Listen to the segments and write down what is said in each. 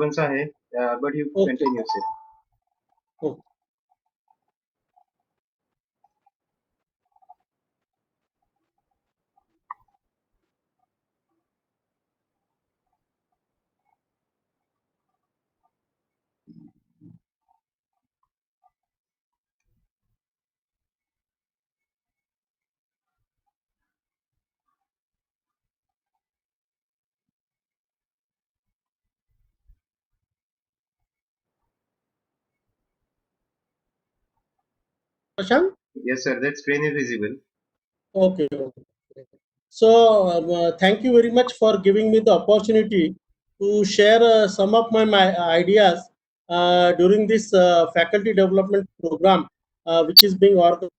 कौन सा है, but you Okay. continue, sir. Okay. Prashant? Yes, sir. That screen is visible. Okay. Okay. So, thank you very much for giving me the opportunity to share some of my ideas during this faculty development program, which is being organized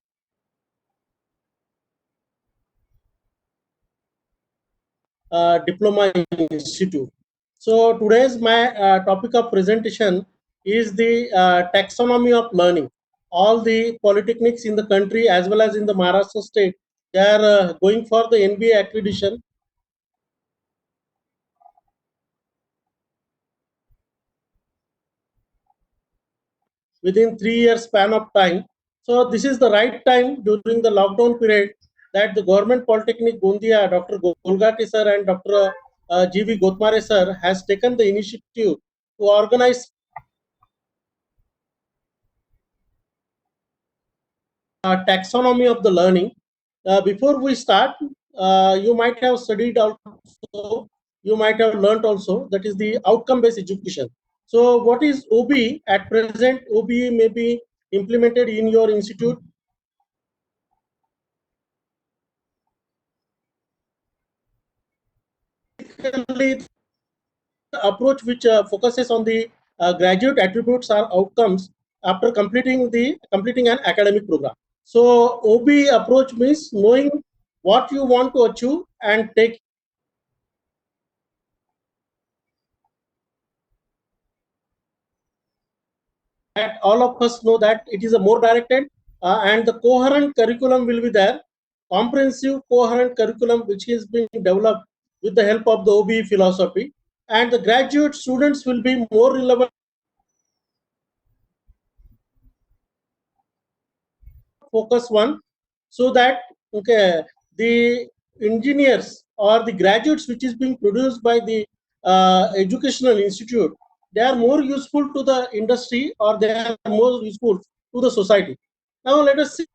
Diploma Institute. So, today's my topic of presentation is the taxonomy of learning. All the polytechnics in the country as well as in the Maharashtra state, they are going for the NBA accreditation within 3 years span of time. So this is the right time during the lockdown period that the government polytechnic Gondia, Dr. Golgate sir and Dr. G.V. Gotmare sir has taken the initiative to organize taxonomy of the learning. Before we start, you might have studied also, you might have learned also, that is the outcome-based education. So what is OBE? At present, OBE may be implemented in your institute. Basically, the approach which focuses on the graduate attributes or outcomes after completing an academic program. So OBE approach means knowing what you want to achieve and take that all of us know that it is a more directed and the coherent curriculum will be there, comprehensive coherent curriculum which is being developed with the help of the OBE philosophy, and the graduate students will be more relevant. Focus one, so that okay, the engineers or the graduates which is being produced by the educational institute, they are more useful to the industry or they are more useful to the society. Now let us see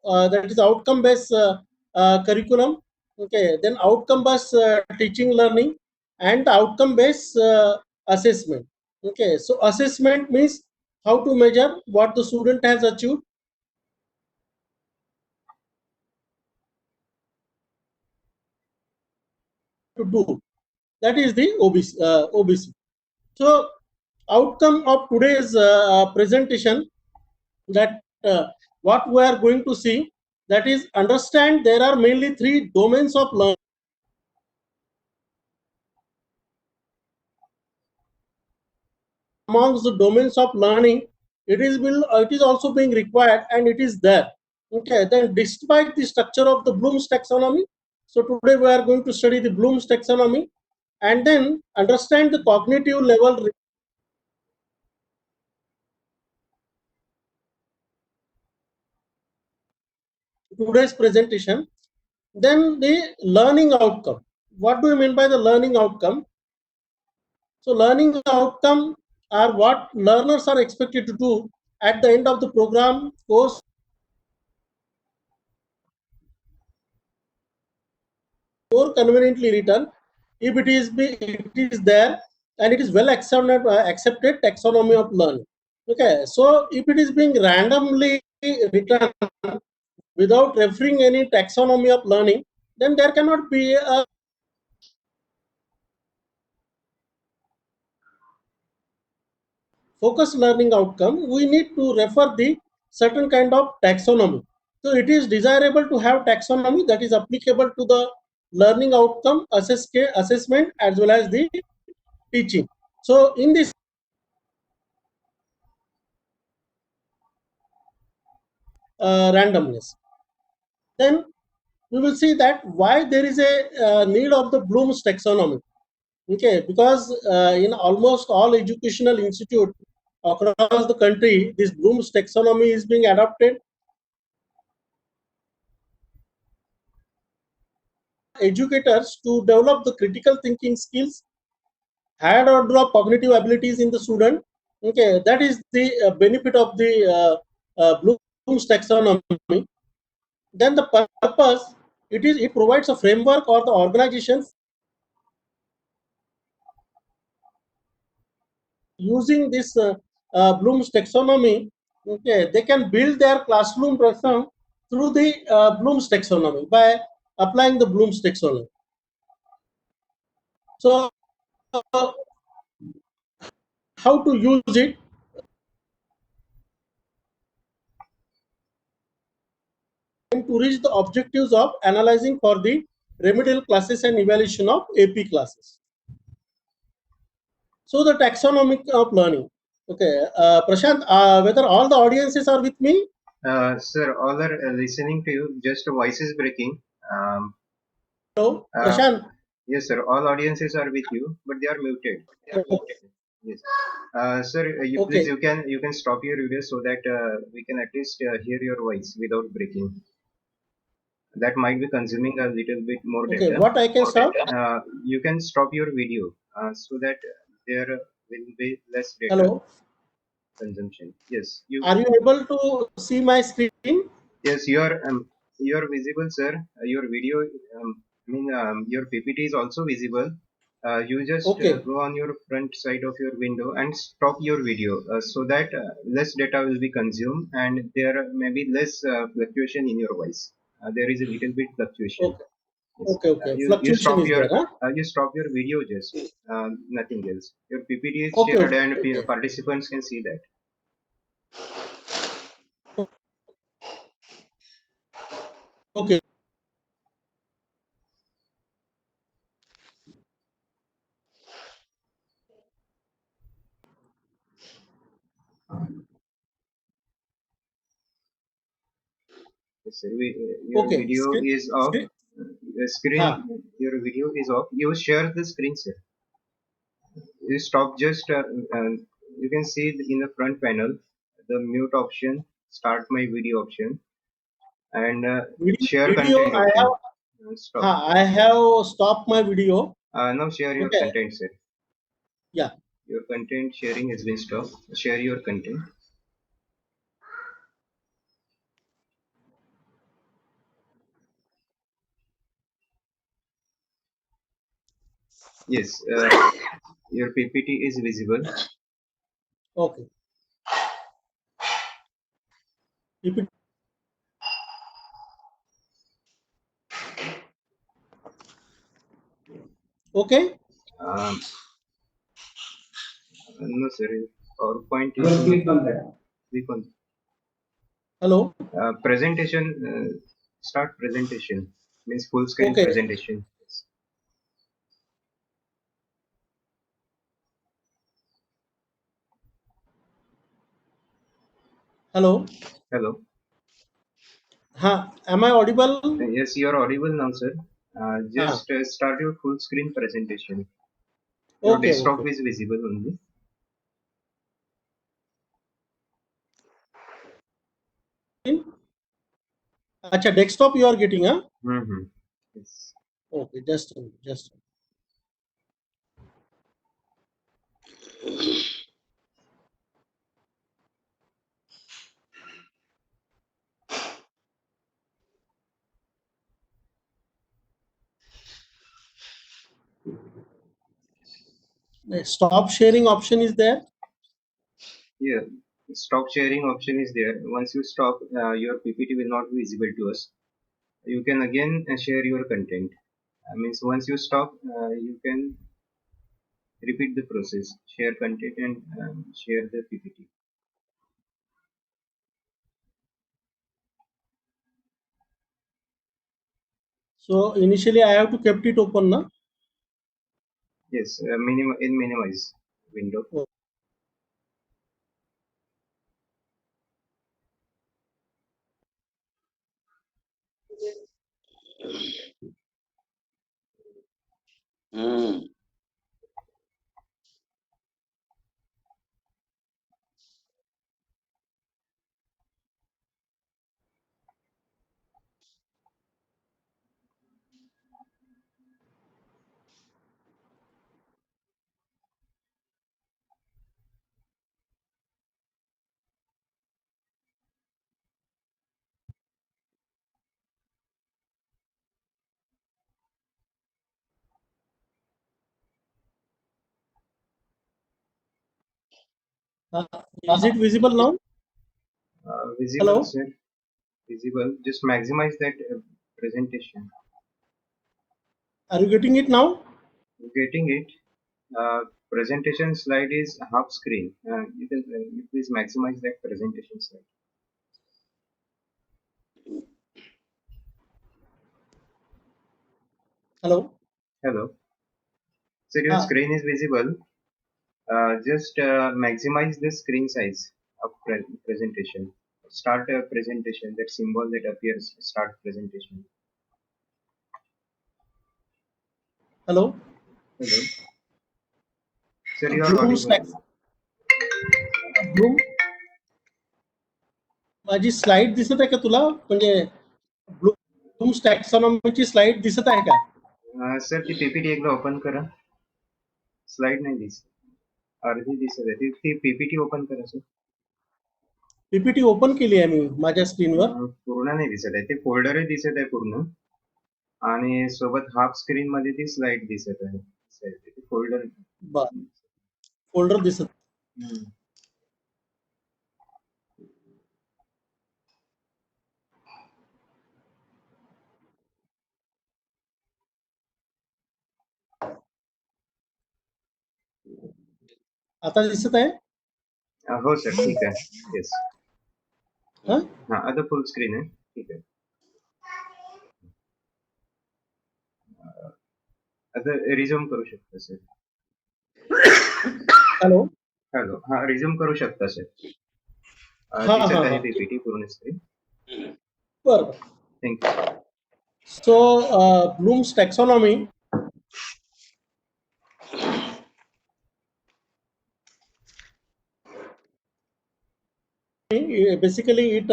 that is outcome based curriculum. Okay, then outcome based teaching learning and outcome based assessment. Okay, so assessment means how to measure what the student has achieved to do. That is the OBC. So outcome of today's presentation, that what we are going to see, that is understand there are mainly three domains of learning. Amongst the domains of learning, it is also being required and it is there. Okay, then despite the structure of the Bloom's taxonomy, so today we are going to study the Bloom's taxonomy and then understand the cognitive level today's presentation. Then the learning outcome. What do you mean by the learning outcome? So learning outcome are what learners are expected to do at the end of the program course, more conveniently written, if it is there and it is well accepted taxonomy of learning. Okay, so if it is being randomly written without referring any taxonomy of learning, then there cannot be a focused learning outcome. We need to refer the certain kind of taxonomy. So it is desirable to have taxonomy that is applicable to the learning outcome assessment as well as the teaching. So in this randomness, then we will see that why there is a need of the Bloom's taxonomy. Okay, because in almost all educational institute across the country, this Bloom's taxonomy is being adopted. Educators to develop the critical thinking skills, higher order of cognitive abilities in the student. Okay, that is the benefit of the Bloom's taxonomy. Then the purpose, it provides a framework or the organization using this Bloom's taxonomy. Okay, they can build their classroom program through the Bloom's taxonomy by applying the Bloom's taxonomy. So, how to use it? And to reach the objectives of analyzing for the remedial classes and evaluation of AP classes. So, the taxonomic of learning. Okay, Prashant, whether all the audiences are with me? Sir, all are listening to you. Just voice is breaking. Hello, Uh, Prashant. yes, sir. All audiences are with you, but they are muted. Yes. Sir, please Okay, you can stop your video so that we can at least hear your voice without breaking. That might be consuming a little bit more okay. data. What I can stop? You can stop your video so that there will be less data Hello. consumption. Yes, you. Are you able to see my screen? Yes, you are visible, sir. Your video, your PPT is also visible. You just Okay, go on your front side of your window and stop your video so that less data will be consumed and there may be less fluctuation in your voice. There is a little bit fluctuation. okay, Yes. okay. You Fluctuation stop is there, huh? you stop your video just nothing else. Your PPT is Okay, shared okay, and okay. participants can see that. Okay, Yes, sir. Your okay. video is off. The screen, Ha. your video is off. You share the screen, sir. You stop just, you can see in the front panel the mute option, start my video option, and share Video, content I have, option. Stop. I have stopped my video. Now share your Okay, content, sir. yeah. Your content sharing has been stopped. Share your content. Yes, your PPT is visible. Okay. If it, okay. Um, no, sir. PowerPoint is not. Click on Hello. presentation. Start presentation means full screen Okay. presentation. Yes. Hello. Hello. Ha. Am I audible? Yes, you are audible now, sir. Ha. Just start your full screen presentation. Your Okay, desktop okay. is visible only. Acha, desktop you are getting, huh? Mm-hmm. Yes. Okay, just. Stop sharing option is there. Yeah. Stop sharing option is there. Once you stop, your PPT will not be visible to us. You can again share your content. Means once you stop, you can repeat the process. Share content and share the PPT. So initially I have to kept it open, na? Yes, minimize window. Mm. Uh, is it visible now? Visible, Hello? sir. Visible. Just maximize that presentation. Are you getting it now? Getting it. Presentation slide is half screen. You can you please maximize that presentation slide. Hello? Hello. So your Ah, screen is visible. Just maximize the screen size of presentation. Start a presentation. That symbol that appears. Start presentation. hello? Hello. Sir, you are Bloom audible. stacks. Bloom माझी slide दिसत आहे का तुला म्हणजे Bloom टॅक्सॉनॉमीची slide दिसत आहे का? Sir ती पीपीटी एकदा ओपन करा. स्लाइड नाही दिसत. अर्धी दिसत आहे. ती पीपीटी ओपन करा सर. पीपीटी ओपन केली आहे मी माझ्या स्क्रीनवर. पूर्ण नाही दिसत आहे. ते फोल्डरही दिसत आहे पूर्ण. आणि सोबत हाफ स्क्रीन मध्ये ती स्लाइड दिसत आहे. फोल्डर. फोल्डर दिसत. आता दिसत आहे? हो सर, ठीक आहे. येस. हा, आता फुल स्क्रीन आहे. ठीक आहे. आता रिझ्यूम करू शकता सर. हॅलो? हॅलो. हा, रिझ्यूम करू शकता सर. हा दिसत हा आहे हा पीपीटी पूर्ण स्क्रीन. बरं. Thank you. So Bloom's taxonomy basically it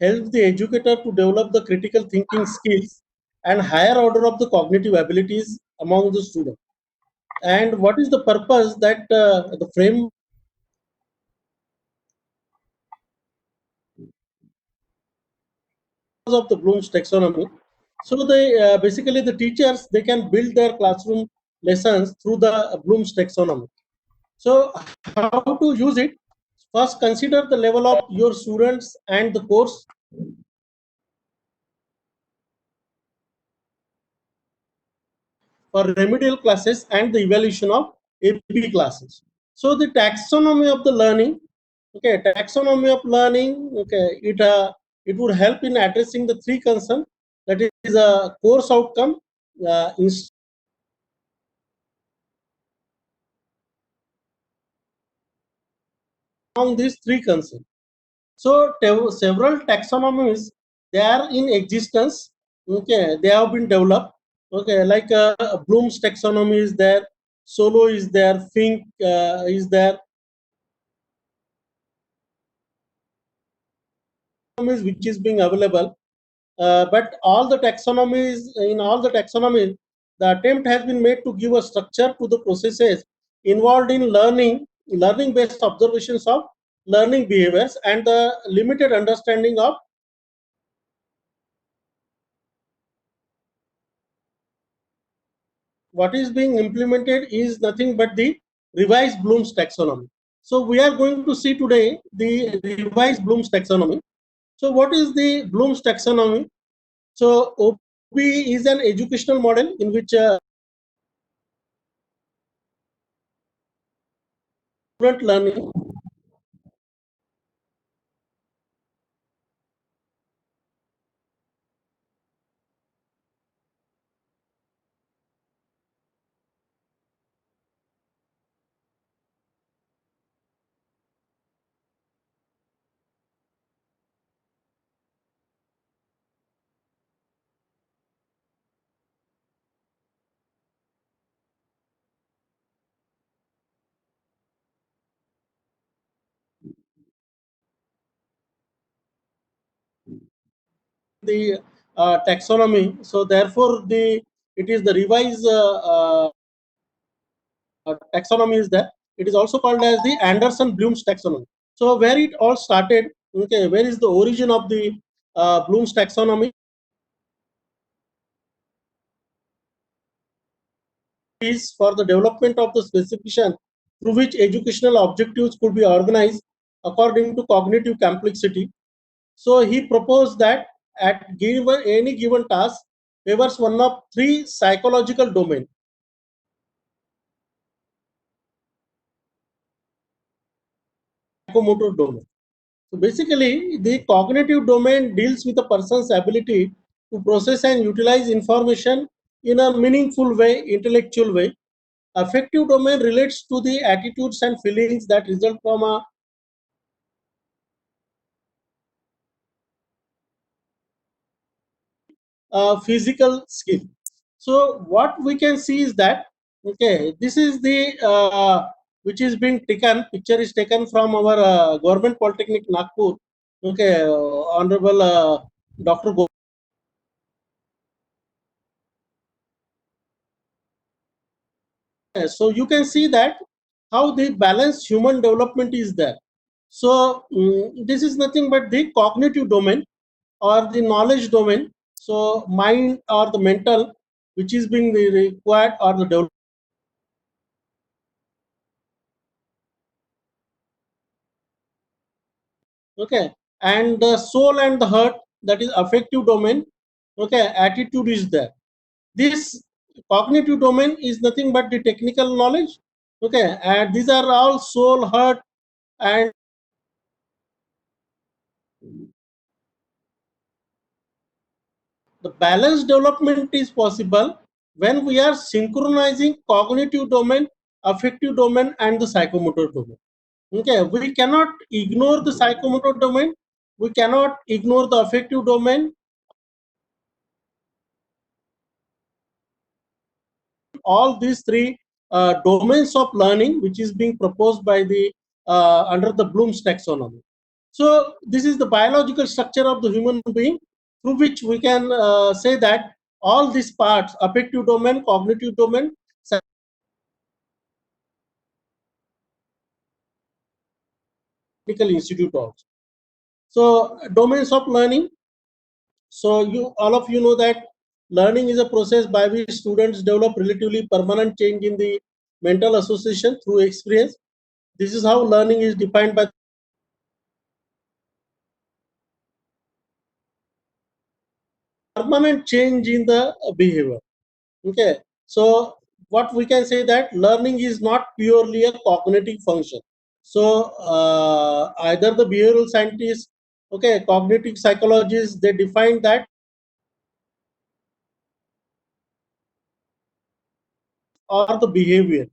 helps the educator to develop the critical thinking skills and higher order of the cognitive abilities among the student. And what is the purpose that the frame of the Bloom's taxonomy? So they basically the teachers they can build their classroom lessons through the Bloom's taxonomy. So how to use it? First, consider the level of your students and the course for remedial classes and the evaluation of AP classes. So the taxonomy of the learning, okay, taxonomy of learning, okay, it would help in addressing the three concerns, that is a course outcome, among these three concerns. So several taxonomies they are in existence. Okay, they have been developed. Okay, like Bloom's taxonomy is there, Solo is there, Fink is there, which is being available. But all the taxonomies, in all the taxonomies, the attempt has been made to give a structure to the processes involved in learning based observations of learning behaviors, and the limited understanding of what is being implemented is nothing but the revised Bloom's taxonomy. So we are going to see today the revised Bloom's taxonomy. So what is the Bloom's taxonomy? So OB is an educational model in which student learning the taxonomy. So therefore, it is the revised taxonomy is there. It is also called as the Anderson-Bloom's taxonomy. So where it all started, okay, where is the origin of the Bloom's taxonomy? Is for the development of the specification through which educational objectives could be organized according to cognitive complexity. So he proposed that at given any given task favors one of three psychological domains. Psychomotor domain. So basically, the cognitive domain deals with a person's ability to process and utilize information in a meaningful way, intellectual way. Affective domain relates to the attitudes and feelings that result from a physical skill. So what we can see is that, okay, this is the which is being taken. Picture is taken from our Government Polytechnic Nagpur. Okay, Honorable Dr. So you can see that how the balanced human development is there. So this is nothing but the cognitive domain or the knowledge domain. So mind or the mental, which is being required or the development. Okay, and the soul and the heart, that is affective domain. Okay, attitude is there. This cognitive domain is nothing but the technical knowledge. Okay, and these are all soul, heart, and the balanced development is possible when we are synchronizing cognitive domain, affective domain, and the psychomotor domain. Okay, we cannot ignore the psychomotor domain, we cannot ignore the affective domain. All these three domains of learning, which is being proposed by the under the Bloom's taxonomy. So this is the biological structure of the human being, through which we can say that all these parts, affective domain, cognitive domain, technical institute also. So domains of learning. So you all of you know that learning is a process by which students develop relatively permanent change in the mental association through experience. This is how learning is defined by permanent change in the behavior. Okay, so what we can say that learning is not purely a cognitive function. So either the behavioral scientists, okay, cognitive psychologists, they define that, or the behavior.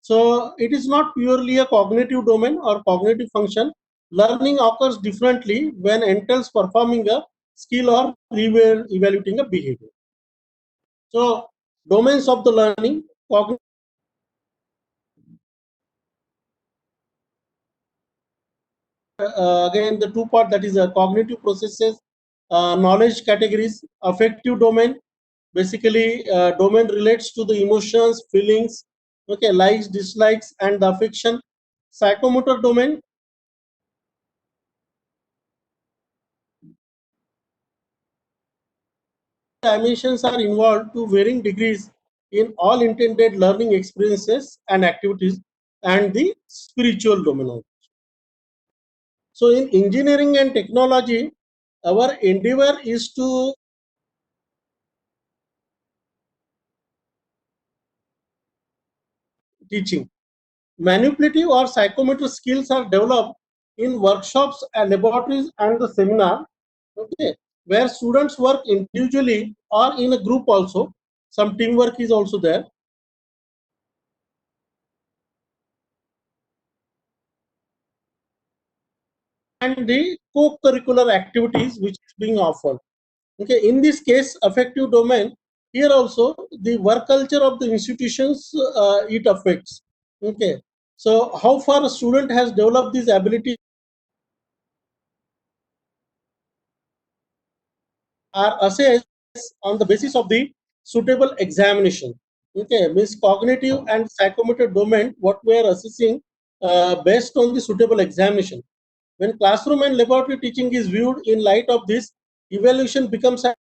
So it is not purely a cognitive domain or cognitive function. Learning occurs differently when entails performing a skill or evaluating a behavior. So domains of the learning, again the two part, that is cognitive processes, knowledge categories. Affective domain, basically domain relates to the emotions, feelings, okay, likes, dislikes, and the affection. Psychomotor domain, dimensions are involved to varying degrees in all intended learning experiences and activities, and the spiritual domain. So in engineering and technology, our endeavor is to teaching. Manipulative or psychometric skills are developed in workshops and laboratories and the seminar, okay, where students work individually or in a group also. Some teamwork is also there. And the co-curricular activities which is being offered. Okay, in this case, affective domain, here also the work culture of the institutions it affects. Okay, so how far a student has developed this ability are assessed on the basis of the suitable examination. Okay, means cognitive and psychomotor domain, what we are assessing based on the suitable examination. When classroom and laboratory teaching is viewed in light of this, evaluation becomes the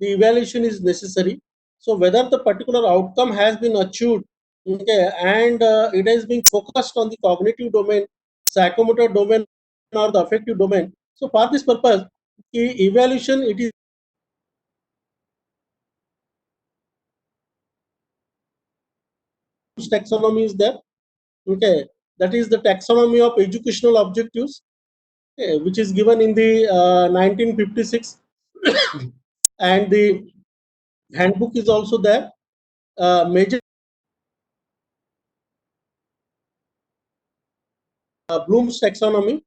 evaluation is necessary. So whether the particular outcome has been achieved, okay, and it has been focused on the cognitive domain, psychomotor domain, or the affective domain. So for this purpose, the evaluation, it is taxonomy is there. Okay, that is the taxonomy of educational objectives, okay, which is given in the 1956, and the handbook is also there. Major Bloom's taxonomy,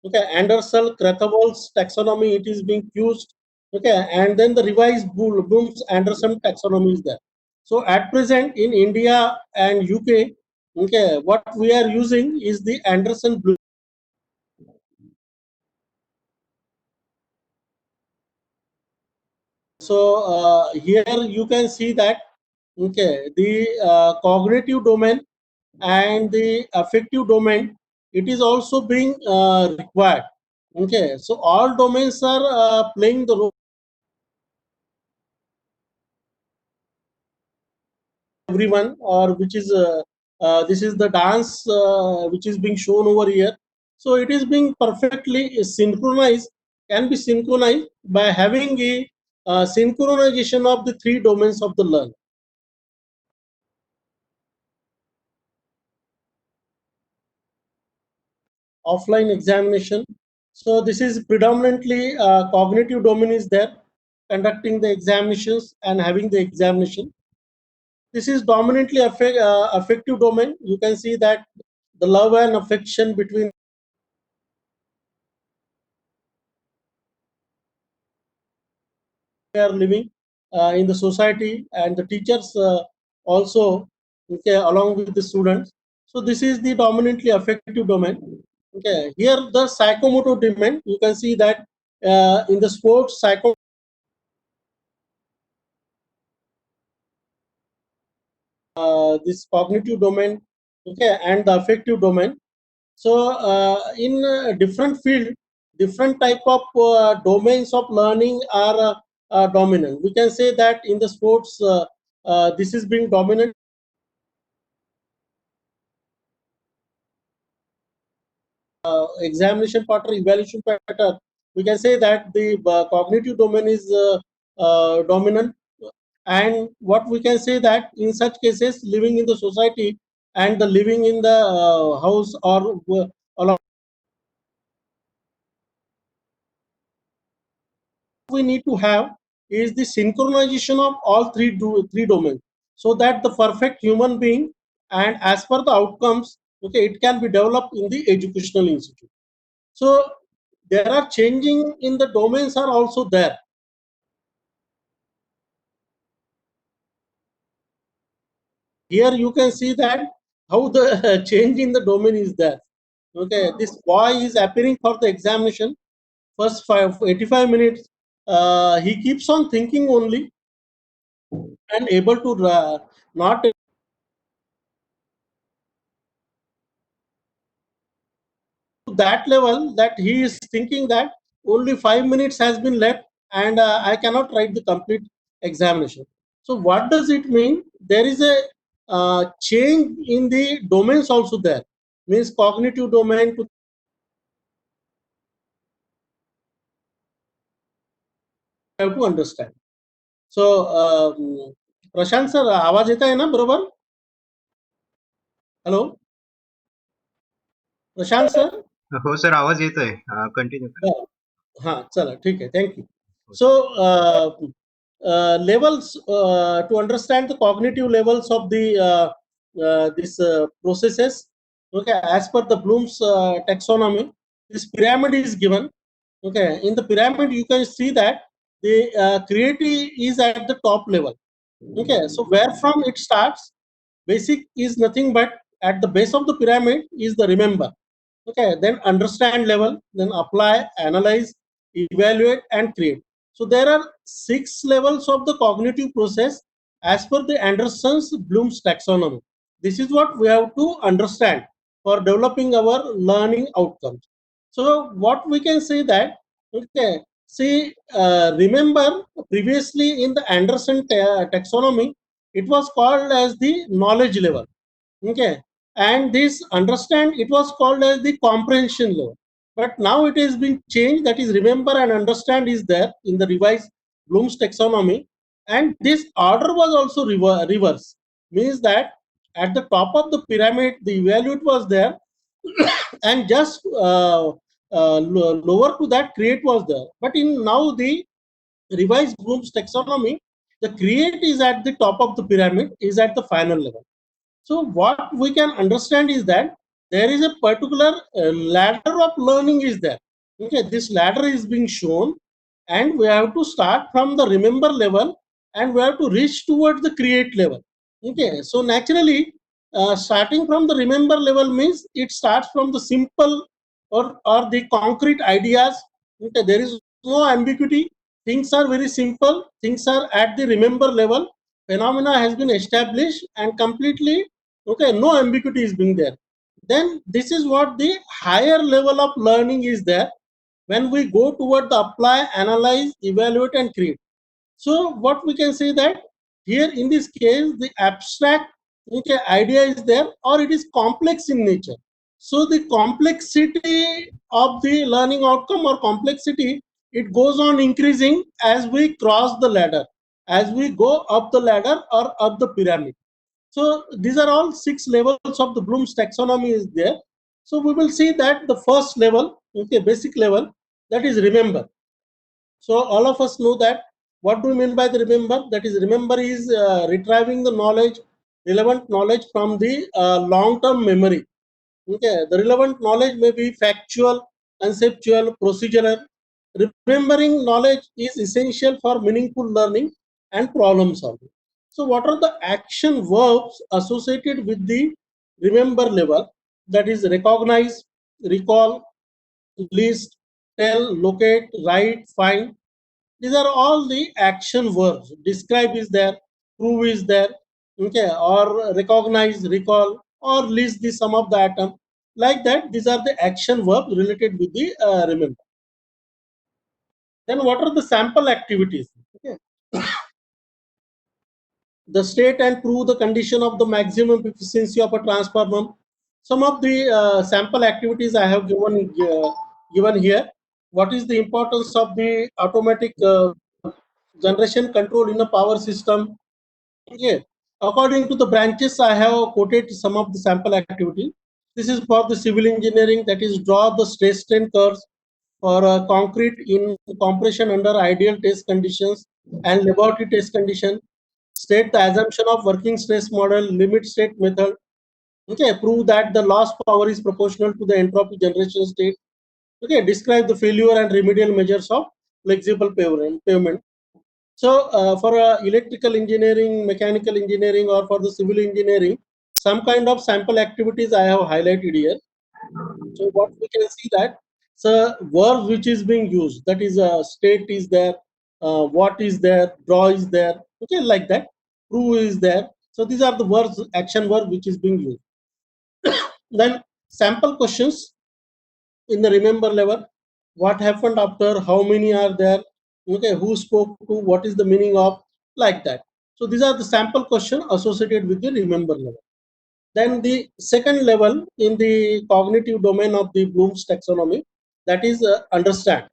okay, Anderson Krathwohl's taxonomy, it is being used, okay, and then the revised Bloom's Anderson taxonomy is there. So at present in India and UK, okay, what we are using is the Anderson Bloom. So here you can see that, okay, the cognitive domain and the affective domain, it is also being required. Okay, so all domains are playing the role. Everyone, or which is this is the dance which is being shown over here. So it is being perfectly synchronized, can be synchronized by having a synchronization of the three domains of the learn. Offline examination. So this is predominantly cognitive domain is there, conducting the examinations and having the examination. This is dominantly affective domain. You can see that the love and affection between are living in the society, and the teachers also, okay, along with the students. So this is the dominantly affective domain. Okay, here the psychomotor domain, you can see that in the sports psycho this cognitive domain, okay, and the affective domain. So in different field, different type of domains of learning are dominant. We can say that in the sports, this is being dominant. Examination pattern, evaluation pattern, we can say that the cognitive domain is dominant. And what we can say that in such cases, living in the society and the living in the house or along, we need to have is the synchronization of all three domains, so that the perfect human being, and as per the outcomes, okay, it can be developed in the educational institute. So there are changing in the domains are also there. Here you can see that how the change in the domain is there. Okay, this boy is appearing for the examination. First 85 minutes, he keeps on thinking only, and able to not to that level that he is thinking that only 5 minutes has been left, and I cannot write the complete examination. So what does it mean? There is a change in the domains also there. Means cognitive domain to have to understand. So Prashant sir, आवाज येत आहे ना बरोबर? Hello प्रशांत sir. हो sir, आवाज येतोय. Continue करा. हाँ चला ठीक है, thank you. So levels to understand the cognitive levels of the this processes, okay, as per the Bloom's taxonomy, this pyramid is given. Okay, in the pyramid you can see that the creative is at the top level. Okay, so where from it starts, basic is nothing but at the base of the pyramid is the remember. Okay, then understand level, then apply, analyze, evaluate, and create. So there are 6 levels of the cognitive process as per the Anderson's Bloom's taxonomy. This is what we have to understand for developing our learning outcomes. So what we can say that, okay, see, remember previously in the Anderson taxonomy, it was called as the knowledge level. Okay, and this understand, it was called as the comprehension level, but now it has been changed, that is remember and understand is there in the revised Bloom's taxonomy. And this order was also reverse, means that at the top of the pyramid the evaluate was there, and just lower to that create was there. But in now the revised Bloom's taxonomy, the create is at the top of the pyramid, is at the final level. So what we can understand is that there is a particular ladder of learning is there. Okay, this ladder is being shown, and we have to start from the remember level, and we have to reach towards the create level. Okay, so naturally, starting from the remember level means it starts from the simple or the concrete ideas. Okay, there is no ambiguity. Things are very simple. Things are at the remember level. Phenomena has been established and completely, okay, no ambiguity is being there. Then this is what the higher level of learning is there, when we go toward the apply, analyze, evaluate, and create. So what we can say that here in this case the abstract, okay, idea is there, or it is complex in nature. So the complexity of the learning outcome or complexity, it goes on increasing as we cross the ladder, as we go up the ladder or up the pyramid. So these are all 6 levels of the Bloom's taxonomy is there. So we will see that the first level, okay, basic level, that is remember. So all of us know that what do we mean by the remember? That is, remember is retrieving the knowledge, relevant knowledge from the long-term memory. Okay, the relevant knowledge may be factual, conceptual, procedural. Remembering knowledge is essential for meaningful learning and problem solving. So what are the action verbs associated with the remember level? That is recognize, recall, list, tell, locate, write, find. These are all the action verbs. Describe is there, prove is there, okay, or recognize, recall, or list the sum of the atom. Like that, these are the action verbs related with the remember. Then what are the sample activities? Okay. The state and prove the condition of the maximum efficiency of a transformer. Some of the sample activities I have given here. What is the importance of the automatic generation control in a power system? Okay. According to the branches, I have quoted some of the sample activity. This is for the civil engineering, that is draw the stress strain curves for concrete in compression under ideal test conditions and laboratory test condition. State the assumption of working stress model, limit state method. Okay, prove that the lost power is proportional to the entropy generation state. Okay, describe the failure and remedial measures of flexible pavement. So for electrical engineering, mechanical engineering, or for the civil engineering, some kind of sample activities I have highlighted here. So what we can see that, so verb which is being used, that is state is there, what is there, draw is there, okay, like that, prove is there. So these are the verbs, action verb which is being used. Then sample questions in the remember level. What happened after, how many are there, okay, who spoke to, what is the meaning of, like that. So these are the sample question associated with the remember level. Then the second level in the cognitive domain of the Bloom's taxonomy, that is understand.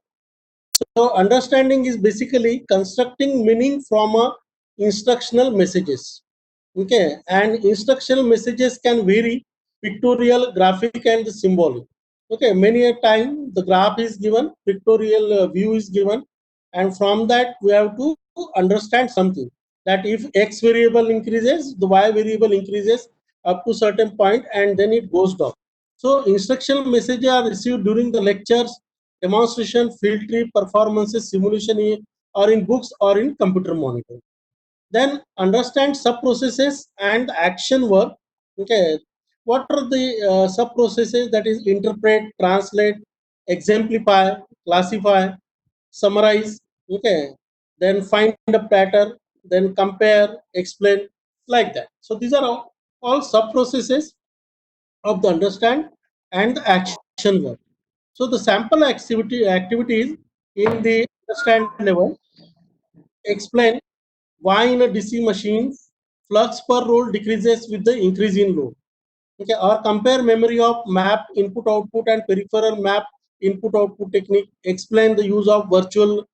So understanding is basically constructing meaning from instructional messages. Okay, and instructional messages can vary, pictorial, graphic, and symbolic. Okay, many a time the graph is given, pictorial view is given, and from that we have to understand something, that if x variable increases, the y variable increases up to certain point, and then it goes down. So instructional messages are received during the lectures, demonstration, field trip, performances, simulation, or in books or in computer monitoring. Then understand sub processes and action work. Okay, what are the sub processes, that is interpret, translate, exemplify, classify, summarize, okay, then find a pattern, then compare, explain, like that. So these are all sub processes of the understand and the action work. So the sample activities in the understand level explain why in a DC machine flux per roll decreases with the increase in load. Okay, or compare memory of map input output and peripheral map input output technique. Explain the use of virtual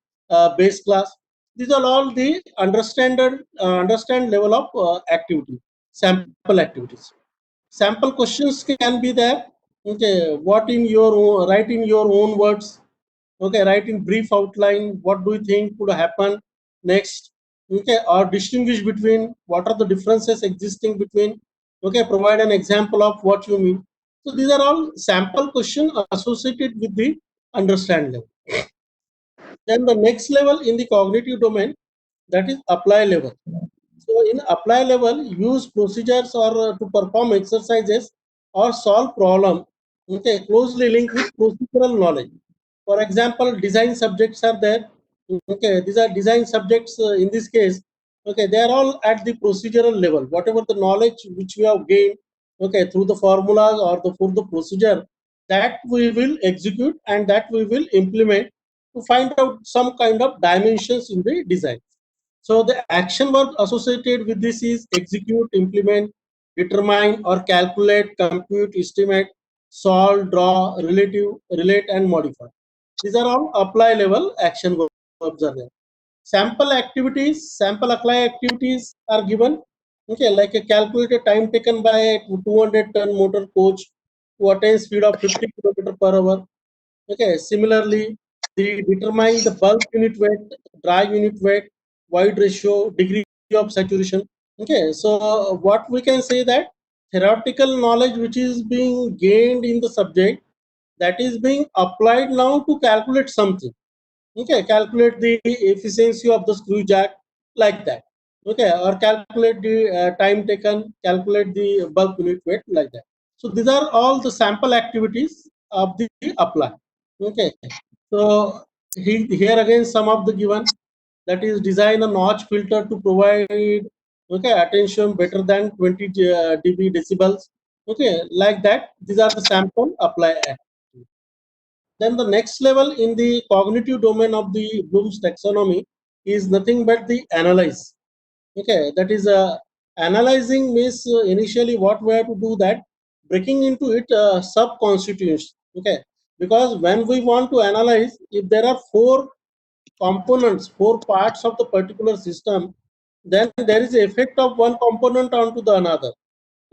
base class. These are all the understand level of activity, sample activities. Sample questions can be there. Okay, what in your write in your own words. Okay, write in brief outline. What do you think could happen next? Okay, or distinguish between, what are the differences existing between. Okay, provide an example of what you mean. So these are all sample question associated with the understand level. Then the next level in the cognitive domain, that is apply level. So in apply level, use procedures or to perform exercises or solve problem. Okay, closely linked with procedural knowledge. For example, design subjects are there. Okay, these are design subjects in this case. Okay, they are all at the procedural level. Whatever the knowledge which we have gained, okay, through the formulas or for the procedure, that we will execute and that we will implement to find out some kind of dimensions in the design. So the action work associated with this is execute, implement, determine or calculate, compute, estimate, solve, draw, relate and modify. These are all apply level action verbs are there. Sample apply activities are given. Okay, like a calculated time taken by a 200-ton motor coach to attain speed of 50 km per hour. Okay, similarly, the determine the bulk unit weight, dry unit weight, void ratio, degree of saturation. Okay, so what we can say that theoretical knowledge which is being gained in the subject, that is being applied now to calculate something. Okay, calculate the efficiency of the screw jack, like that. Okay, or calculate the time taken, calculate the bulk unit weight, like that. So these are all the sample activities of the apply. Okay, so here again some of the given, that is design a notch filter to provide, okay, attention better than 20 dB decibels. Okay, like that. These are the sample apply activities. Then the next level in the cognitive domain of the Bloom's taxonomy is nothing but the analyze. Okay, that is analyzing means initially what we have to do, that breaking into it sub constituents. Okay, because when we want to analyze, if there are four components, four parts of the particular system, then there is effect of one component onto the another.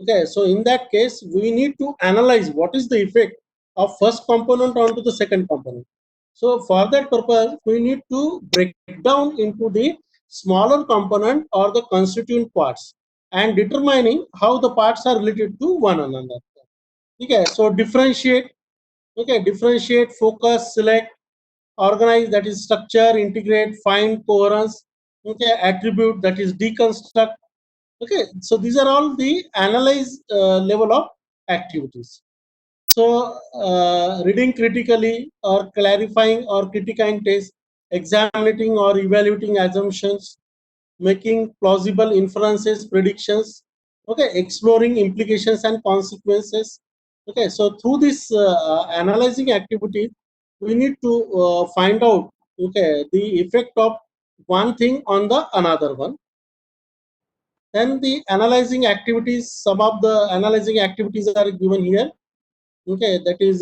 Okay, so in that case, we need to analyze what is the effect of first component onto the second component. So for that purpose, we need to break down into the smaller component or the constituent parts and determining how the parts are related to one another. Okay, so differentiate. Okay, differentiate, focus, select, organize, that is structure, integrate, find coherence. Okay, attribute, that is deconstruct. Okay, so these are all the analyze level of activities. So reading critically or clarifying or criticizing text, examining or evaluating assumptions, making plausible inferences, predictions. Okay, exploring implications and consequences. Okay, so through this analyzing activity, we need to find out, okay, the effect of one thing on the another one. Then the analyzing activities, some of the analyzing activities are given here. Okay, that is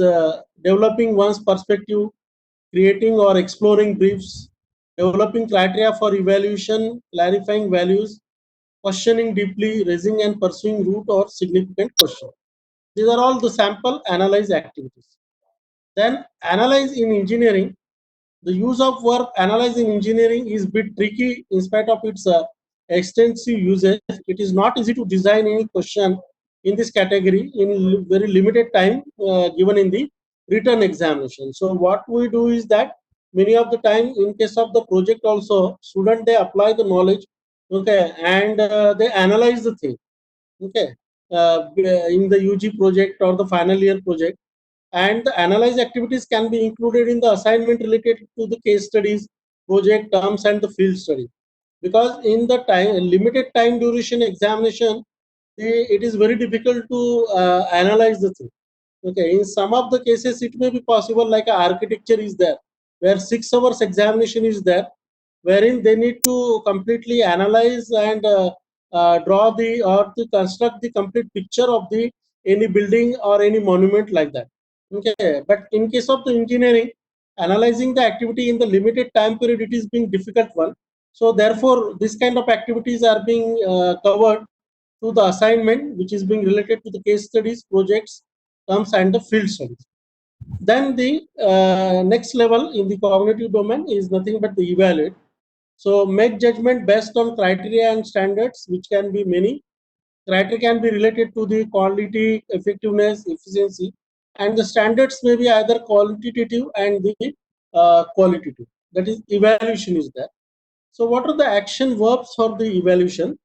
developing one's perspective, creating or exploring briefs, developing criteria for evaluation, clarifying values, questioning deeply, raising and pursuing root or significant question. These are all the sample analyze activities. Then analyze in engineering. The use of verb analyze in engineering is a bit tricky in spite of its extensive usage. It is not easy to design any question in this category in very limited time given in the written examination. So what we do is that many of the time in case of the project also, student they apply the knowledge, okay, and they analyze the thing. Okay, in the UG project or the final year project. And the analyze activities can be included in the assignment related to the case studies, project terms, and the field study. Because in the limited time duration examination, it is very difficult to analyze the thing. Okay, in some of the cases, it may be possible, like architecture is there, where 6 hours examination is there, wherein they need to completely analyze and draw the or to construct the complete picture of the any building or any monument like that. Okay, but in case of the engineering, analyzing the activity in the limited time period, it is being difficult one. So therefore, this kind of activities are being covered to the assignment, which is being related to the case studies, projects, terms, and the field studies. Then the next level in the cognitive domain is nothing but the evaluate. So make judgment based on criteria and standards, which can be many. Criteria can be related to the quality, effectiveness, efficiency, and the standards may be either quantitative and the qualitative. That is, evaluation is there. So what are the action verbs for the evaluation?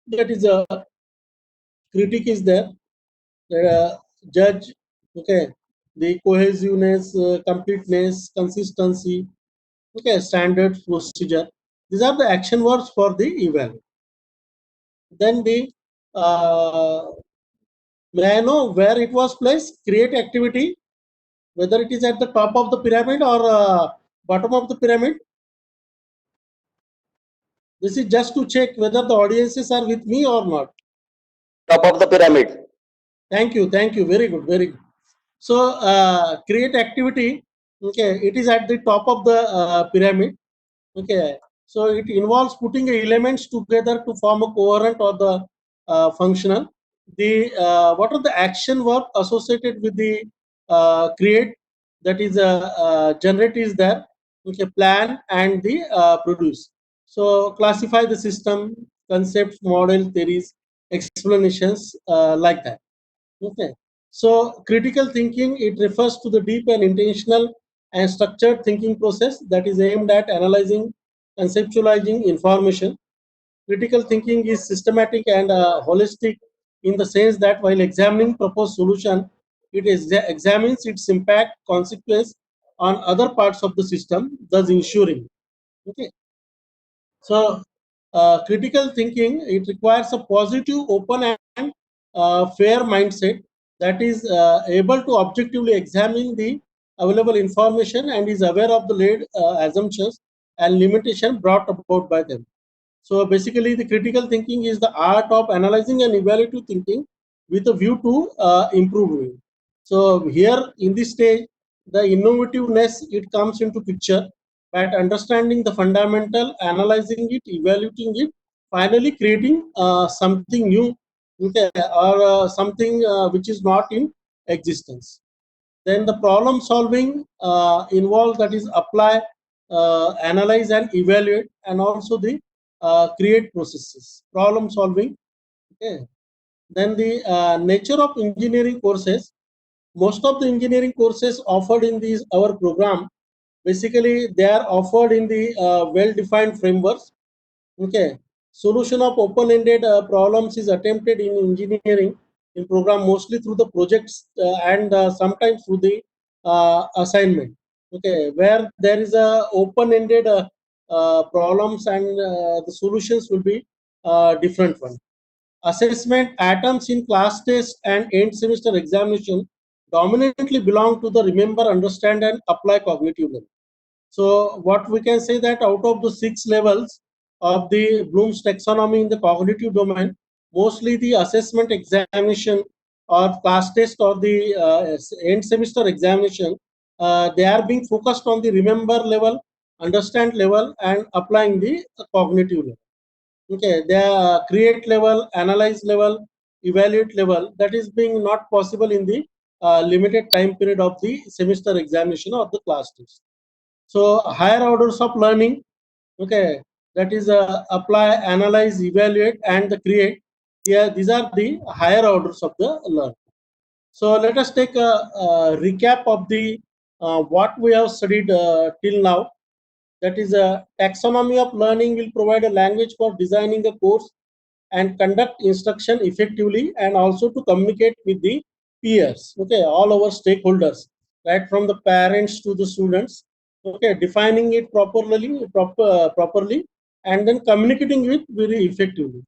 That is a critic is there, judge, okay, the cohesiveness, completeness, consistency, okay, standard procedure. These are the action words for the eval. Then the may I know where it was placed? Create activity, whether it is at the top of the pyramid or bottom of the pyramid. This is just to check whether the audiences are with me or not. Top of the pyramid. Thank you, thank you. Very good, very good. So create activity. Okay, it is at the top of the pyramid. Okay, so it involves putting elements together to form a coherent or the functional. The what are the action work associated with the create? That is generate is there. Okay, plan and the produce. So classify the system, concepts, model, theories, explanations like that. Okay. So critical thinking, it refers to the deep and intentional and structured thinking process that is aimed at analyzing, conceptualizing information. Critical thinking is systematic and holistic in the sense that while examining proposed solution, it examines its impact, consequence on other parts of the system, thus ensuring. Okay. So, critical thinking, it requires a positive, open, and fair mindset that is able to objectively examine the available information and is aware of the laid assumptions and limitation brought about by them. So basically, the critical thinking is the art of analyzing and evaluative thinking with a view to improving. So here in this stage, the innovativeness, it comes into picture, but understanding the fundamental, analyzing it, evaluating it, finally creating something new, okay, or something which is not in existence. Then the problem solving involves, that is apply, analyze and evaluate, and also the create processes. Problem solving. Okay. Then the nature of engineering courses. Most of the engineering courses offered in these our program, basically they are offered in the well-defined frameworks. Okay. Solution of open-ended problems is attempted in engineering in program mostly through the projects and sometimes through the assignment. Okay, where there is a open-ended problems and the solutions will be different one. Assessment items in class test and end semester examination dominantly belong to the remember, understand, and apply cognitive level. So what we can say that out of the 6 levels of the Bloom's taxonomy in the cognitive domain, mostly the assessment examination or class test or the end semester examination, they are being focused on the remember level, understand level, and applying the cognitive level. Okay, the create level, analyze level, evaluate level, that is being not possible in the limited time period of the semester examination or the class test. So higher orders of learning, okay, that is apply, analyze, evaluate, and the create. Yeah, these are the higher orders of the learning. So let us take a recap of the what we have studied till now. That is a taxonomy of learning will provide a language for designing a course and conduct instruction effectively, and also to communicate with the peers, okay, all our stakeholders, right from the parents to the students, okay, defining it properly, and then communicating it very effectively.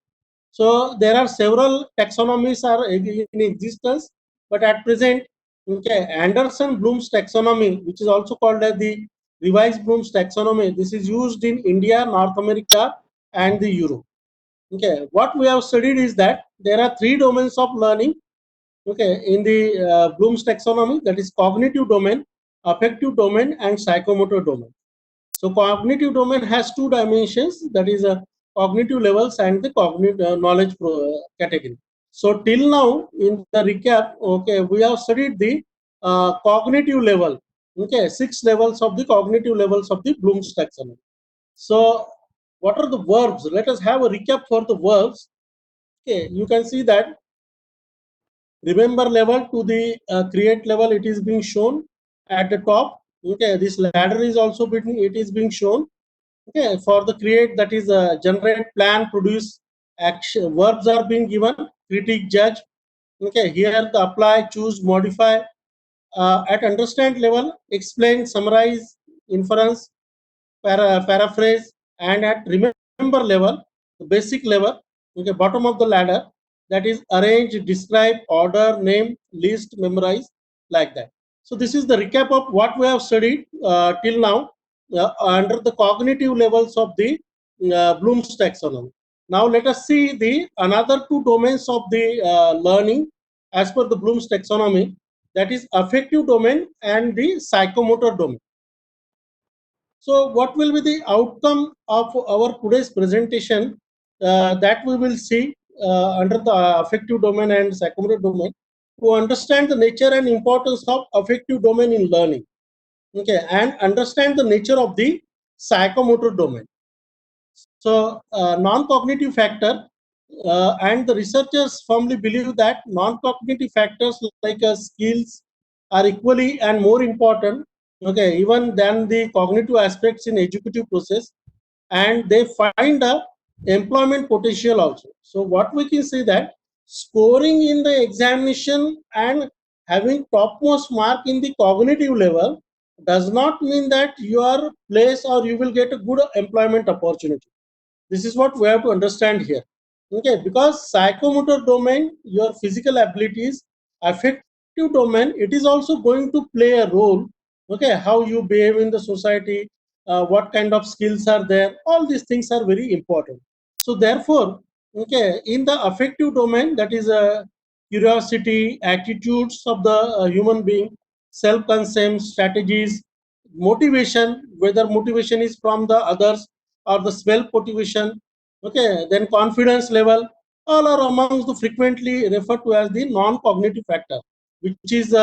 So there are several taxonomies are in existence, but at present, okay, Anderson Bloom's taxonomy, which is also called as the revised Bloom's taxonomy, this is used in India, North America, and the Europe. Okay, what we have studied is that there are three domains of learning. Okay, in the Bloom's taxonomy, that is cognitive domain, affective domain, and psychomotor domain. So cognitive domain has two dimensions, that is cognitive levels and the cognitive knowledge category. So till now in the recap, okay, we have studied the cognitive level, okay, 6 levels of the cognitive levels of the Bloom's taxonomy. So what are the verbs? Let us have a recap for the verbs. Okay, you can see that remember level to the create level, it is being shown at the top. Okay, this ladder is also being shown. Okay, for the create, that is generate, plan, produce, action, verbs are being given, critique, judge. Okay, here the apply, choose, modify. At understand level, explain, summarize, inference, paraphrase, and at remember level, the basic level, okay, bottom of the ladder, that is arrange, describe, order, name, list, memorize, like that. So this is the recap of what we have studied till now under the cognitive levels of the Bloom's taxonomy. Now let us see the another two domains of the learning as per the Bloom's taxonomy, that is affective domain and the psychomotor domain. So what will be the outcome of our today's presentation that we will see under the affective domain and psychomotor domain, to understand the nature and importance of affective domain in learning, okay, and understand the nature of the psychomotor domain. So non-cognitive factor and the researchers firmly believe that non-cognitive factors like skills are equally and more important, okay, even than the cognitive aspects in educative process, and they find a employment potential also. So what we can say that scoring in the examination and having topmost mark in the cognitive level does not mean that your place or you will get a good employment opportunity. This is what we have to understand here. Okay, because psychomotor domain, your physical abilities, affective domain, it is also going to play a role. Okay, how you behave in the society, what kind of skills are there, all these things are very important. So therefore, okay, in the affective domain, that is curiosity, attitudes of the human being, self-concept, strategies, motivation, whether motivation is from the others or the self motivation, okay, then confidence level, all are amongst the frequently referred to as the non-cognitive factor, which is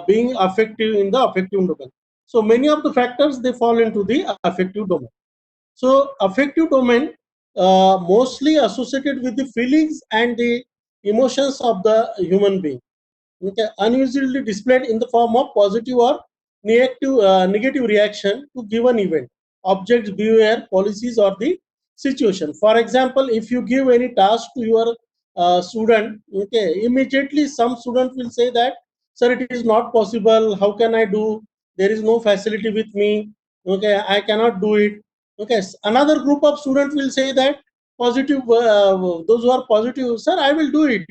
being affective in the affective domain. So many of the factors, they fall into the affective domain. So affective domain mostly associated with the feelings and the emotions of the human being, okay, unusually displayed in the form of positive or negative reaction to given event, objects, behavior, policies, or the situation. For example, if you give any task to your student, okay, immediately some student will say that, sir, it is not possible. How can I do? There is no facility with me. Okay, I cannot do it. Okay, another group of students will say that positive. Those who are positive, sir, I will do it.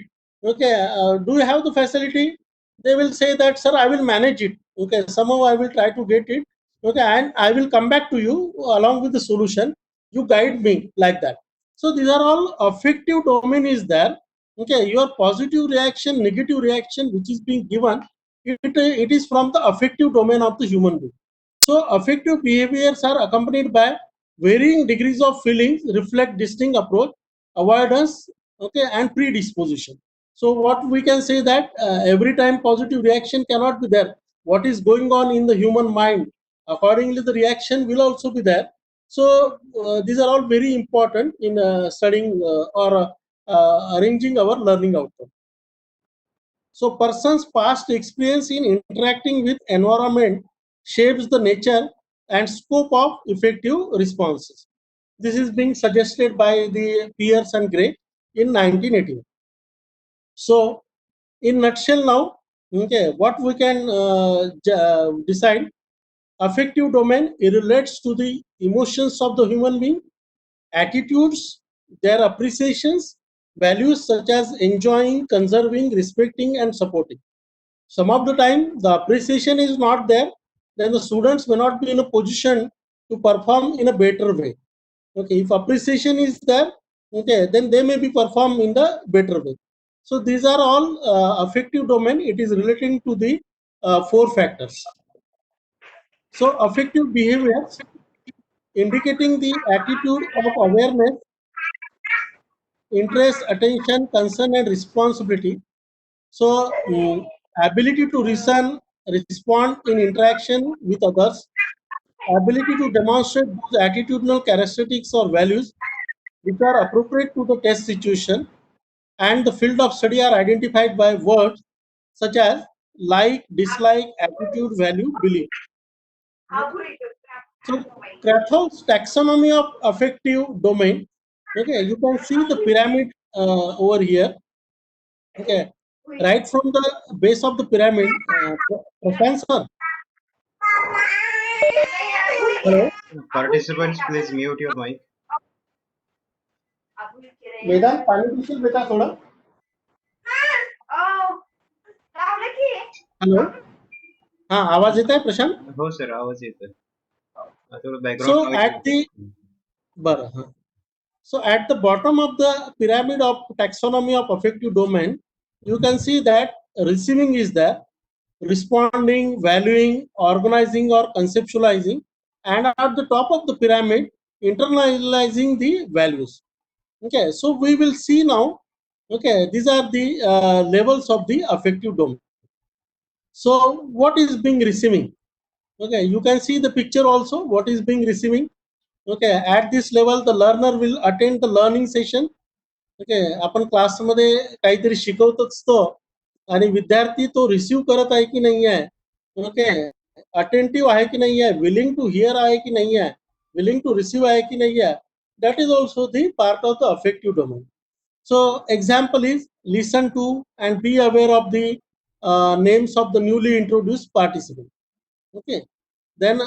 Okay, do you have the facility? They will say that, sir, I will manage it. Okay, somehow I will try to get it. Okay, and I will come back to you along with the solution. You guide me, like that. So these are all affective domain is there. Okay, your positive reaction, negative reaction, which is being given, it is from the affective domain of the human being. So affective behaviors are accompanied by varying degrees of feelings, reflect distinct approach, avoidance, okay, and predisposition. So what we can say that every time positive reaction cannot be there. What is going on in the human mind, accordingly the reaction will also be there. So these are all very important in studying or arranging our learning outcome. So person's past experience in interacting with environment shapes the nature and scope of effective responses. This is being suggested by the Pierce and Gray. in 1918. So in nutshell now, okay, what we can decide, affective domain, it relates to the emotions of the human being, attitudes, their appreciations, values such as enjoying, conserving, respecting, and supporting. Some of the time, the appreciation is not there, then the students may not be in a position to perform in a better way. Okay, if appreciation is there, okay, then they may be performed in the better way. So these are all affective domain. It is relating to the four factors. So affective behaviors indicating the attitude of awareness, interest, attention, concern, and responsibility. So, ability to listen, respond in interaction with others, ability to demonstrate those attitudinal characteristics or values which are appropriate to the test situation, and the field of study are identified by words such as like, dislike, attitude, value, belief. So, Krathol's taxonomy of affective domain. Okay, you can see the pyramid over here. Okay, right from the base of the pyramid, Professor. Hello, Participants, please mute your mic. वेदांत पाणी पिशील बेटा थोडं. Hello, हा आवाज येत आहे प्रशांत? हो sir, आवाज येतोय. थोडं बॅकग्राऊंड So at the बरं, so at the bottom of the pyramid of taxonomy of affective domain, you can see that receiving is there, responding, valuing, organizing or conceptualizing, and at the top of the pyramid, internalizing the values. Okay, so we will see now. Okay, these are the levels of the affective domain. So what is being receiving? Okay, you can see the picture also. What is being receiving? Okay, at this level, the learner will attend the learning session. Okay, आपण क्लासमध्ये काहीतरी शिकवतोच तो आणि विद्यार्थी तो receive करत आहे की नाही आहे, ओके, अटेंटिव्ह आहे की नाही आहे, विलिंग टू हिअर आहे की नाही आहे, विलिंग टू रिसीव्ह आहे की नाही आहे, that is also the part of the affective domain. So example is listen to and be aware of the names of the newly introduced participants. Okay, then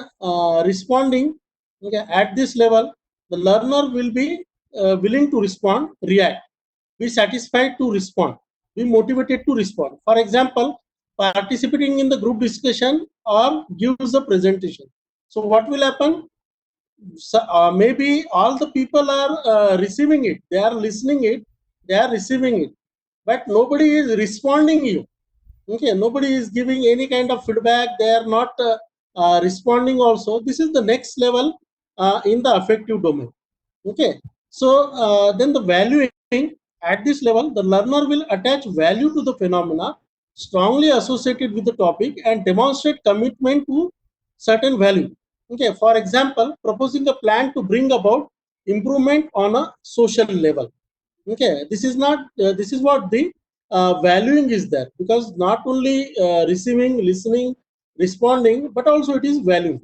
responding, okay, at this level the learner will be willing to respond, react, be satisfied to respond, be motivated to respond. For example, participating in the group discussion or gives a presentation. So what will happen? So, maybe all the people are receiving it, they are listening it, they are receiving it, but nobody is responding you. Okay, nobody is giving any kind of feedback, they are not responding also. This is the next level in the affective domain. Okay, so then the valuing, at this level the learner will attach value to the phenomena strongly associated with the topic and demonstrate commitment to certain value. Okay, for example, proposing a plan to bring about improvement on a social level. Okay, this is not this is what the valuing is there, because not only receiving, listening, responding, but also it is valuing.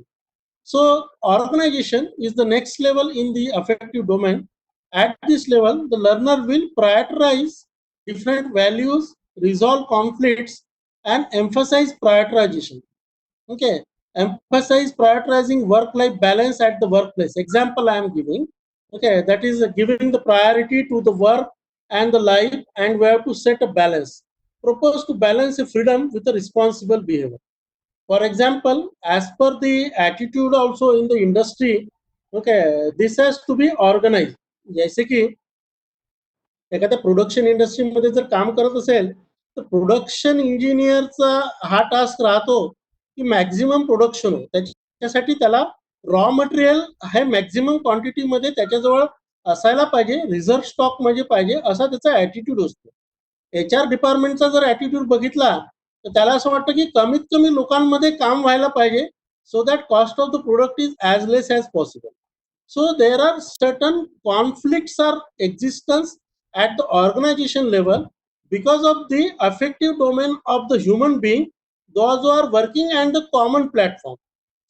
So organization is the next level in the affective domain. At this level, the learner will prioritize different values, resolve conflicts, and emphasize prioritization. Okay, emphasize prioritizing work-life balance at the workplace. Example I am giving. Okay, that is giving the priority to the work and the life, and we have to set a balance. Propose to balance a freedom with a responsible behavior. For example, as per the attitude also in the industry, okay, this has to be organized. जैसे की एखाद्या production इंडस्ट्रीमध्ये जर काम करत असेल तर production इंजिनियरचा हा टास्क राहतो की मॅक्झिमम प्रोडक्शन हो, त्याच्यासाठी त्याला रॉ मटेरियल हे मॅक्झिमम क्वांटिटीमध्ये त्याच्याजवळ असायला पाहिजे, रिझर्व्ह स्टॉक म्हणजे पाहिजे, असा त्याचा ऍटिट्यूड असतो. HR डिपार्टमेंटचा जर ऍटिट्यूड बघितला तर त्याला असं वाटतं की कमीत कमी लोकांमध्ये काम व्हायला पाहिजे, so that cost of the product is as less as possible. So there are certain conflicts are existence at the organization level because of the affective domain of the human being, those who are working on the common platform.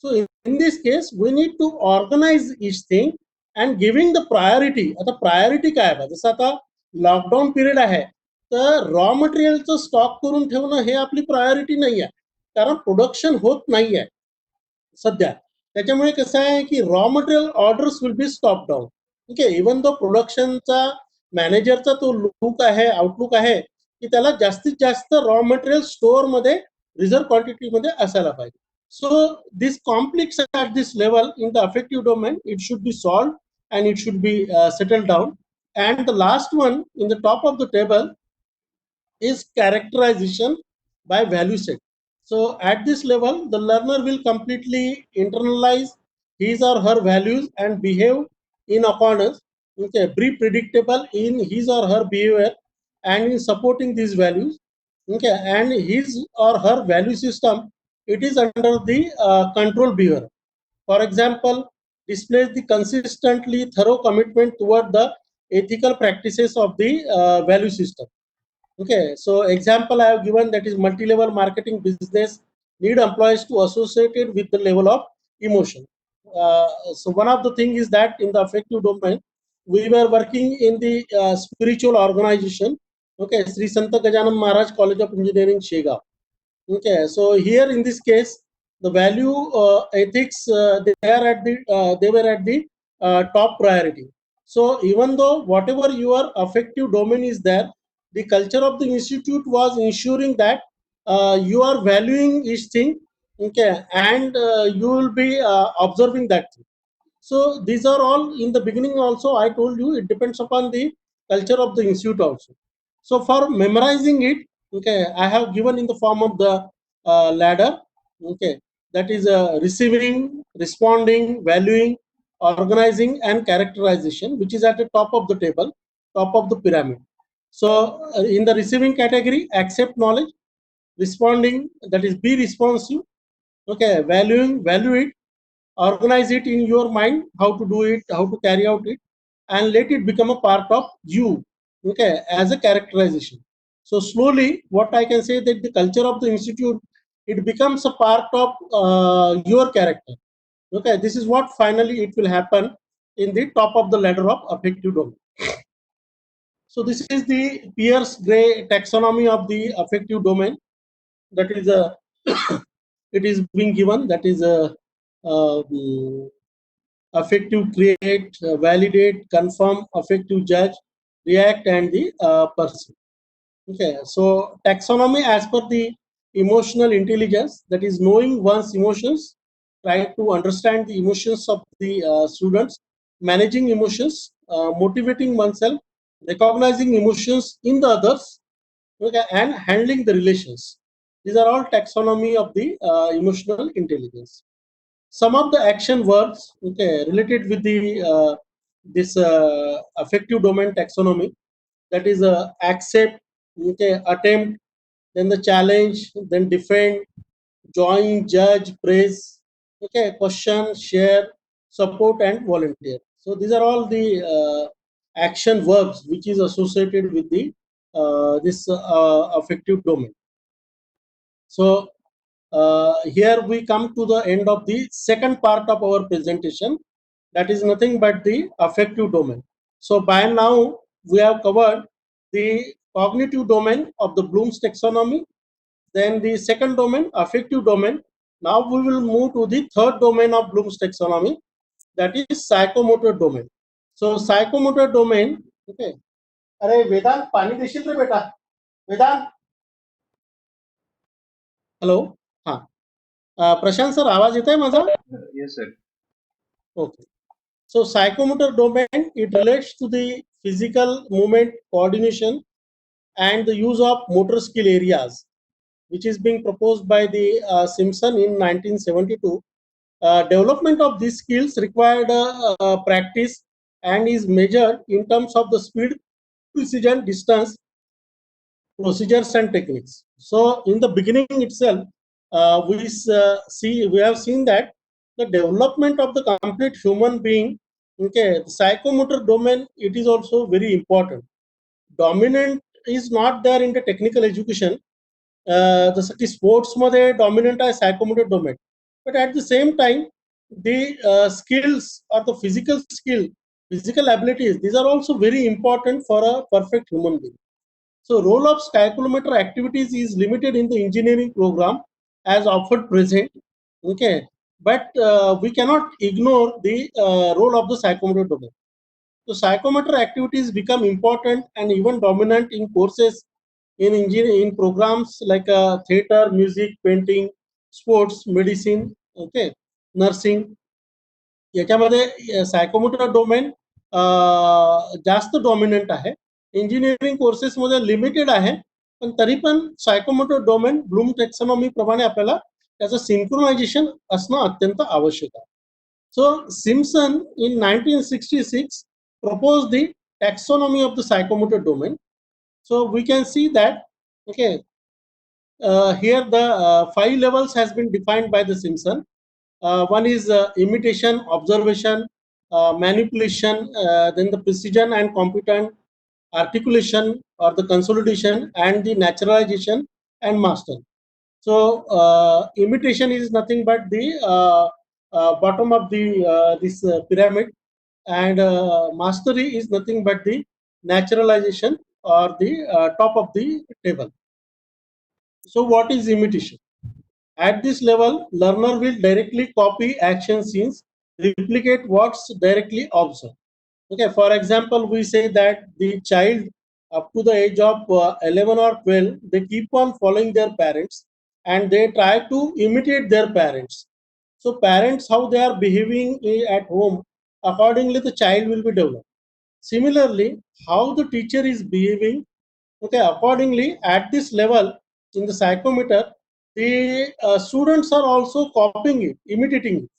So in this case, we need to organize each thing and giving the priority. आता priority काय आहे? जसं आता lockdown period आहे, तर raw मटेरियलचं stock करून ठेवणं हे आपली प्रायोरिटी नाही आहे, कारण प्रोडक्शन होत नाही आहे सध्या. त्याच्यामुळे कसं आहे की raw material orders will be stop down. Okay, even though प्रोडक्शनचा मॅनेजरचा तो लुक आहे, आउटलुक आहे की त्याला जास्तीत जास्त रॉ मटेरियल स्टोअरमध्ये रिझर्व क्वांटिटीमध्ये असायला पाहिजे. So this conflicts at this level in the affective domain, it should be solved and it should be settled down. And the last one in the top of the table is characterization by value set. So at this level, the learner will completely internalize his or her values and behave in accordance. Okay, be predictable in his or her behavior and in supporting these values. Okay, and his or her value system, it is under the control behavior. For example, displays the consistently thorough commitment toward the ethical practices of the value system. Okay, so example I have given, that is multi-level marketing business need employees to associate it with the level of emotion. So one of the thing is that in the affective domain, we were working in the spiritual organization. Okay, Sri Santa Gajanam Maharaj College of Engineering, Shega. Okay, so here in this case, the value ethics they were at the top priority. So even though whatever your affective domain is there, the culture of the institute was ensuring that you are valuing each thing, okay, and you will be observing that thing. So these are all in the beginning. Also, I told you it depends upon the culture of the institute also. So for memorizing it, okay, I have given in the form of the ladder. Okay, that is receiving, responding, valuing, organizing, and characterization, which is at the top of the table, top of the pyramid. So in the receiving category, accept knowledge. Responding, that is be responsive. Okay, valuing, value it. Organize it in your mind, how to do it, how to carry out it, and let it become a part of you. Okay, as a characterization. So slowly, what I can say that the culture of the institute, it becomes a part of your character. Okay, this is what finally it will happen in the top of the ladder of affective domain. So this is the Pierce Gray taxonomy of the affective domain. That is a it is being given. That is a affective create, validate, confirm, affective judge, react, and the perceive. Okay, so taxonomy as per the emotional intelligence, that is knowing one's emotions, try to understand the emotions of the students, managing emotions, motivating oneself, recognizing emotions in the others, okay, and handling the relations. These are all taxonomy of the emotional intelligence. Some of the action verbs, okay, related with the this affective domain taxonomy, that is accept, okay, attempt, then the challenge, then defend, join, judge, praise, okay, question, share, support, and volunteer. So these are all the action verbs which is associated with the this affective domain. So here we come to the end of the second part of our presentation, that is nothing but the affective domain. So by now we have covered the cognitive domain of the Bloom's taxonomy, then the second domain, affective domain. Now we will move to the third domain of Bloom's taxonomy, that is psychomotor domain. So psychomotor domain, okay. अरे वेदांत पाणी देशील रे बेटा, वेदांत. Hello, हा प्रशांत sir, आवाज येत आहे माझा? Yes, sir. Okay. So psychomotor domain, it relates to the physical movement coordination and the use of motor skill areas, which is being proposed by the Simpson in 1972. Development of these skills required practice and is measured in terms of the speed, precision, distance, procedures, and techniques. So in the beginning itself, we have seen that the development of the complete human being, okay, the psychomotor domain, it is also very important. Dominant is not there in the technical education. जसं की स्पोर्ट्समध्ये dominant आहे psychomotor domain, but at the same time the skills or the physical skill physical abilities, these are also very important for a perfect human being. So role of psychometer activities is limited in the engineering program as offered present. Okay, but we cannot ignore the role of the psychometer domain. So psychometer activities become important and even dominant in courses in engineering in programs like theater, music, painting, sports, medicine, okay, nursing. याच्यामध्ये psychomotor domain जास्त dominant आहे. Engineering कोर्सेसमध्ये limited आहे, पण तरी पण psychomotor domain Bloom टेक्सॉनॉमी प्रमाणे आपल्याला त्याचं सिंक्रोनायझेशन असणं अत्यंत आवश्यक आहे. सो Simpson in 1966 proposed the taxonomy of the psychomotor domain. So we can see that, okay, here the 5 levels has been defined by the Simpson. One is imitation, observation, manipulation, then the precision and competent, articulation or the consolidation, and the naturalization and master. So imitation is nothing but the bottom of the this pyramid, and mastery is nothing but the naturalization or the top of the table. So what is imitation? At this level, learner will directly copy action scenes, replicate what's directly observed. Okay, for example, we say that the child up to the age of 11 or 12, they keep on following their parents and they try to imitate their parents. So parents, how they are behaving at home, accordingly the child will be developed. Similarly, how the teacher is behaving, okay, accordingly at this level in the psychometer, the students are also copying it, imitating it.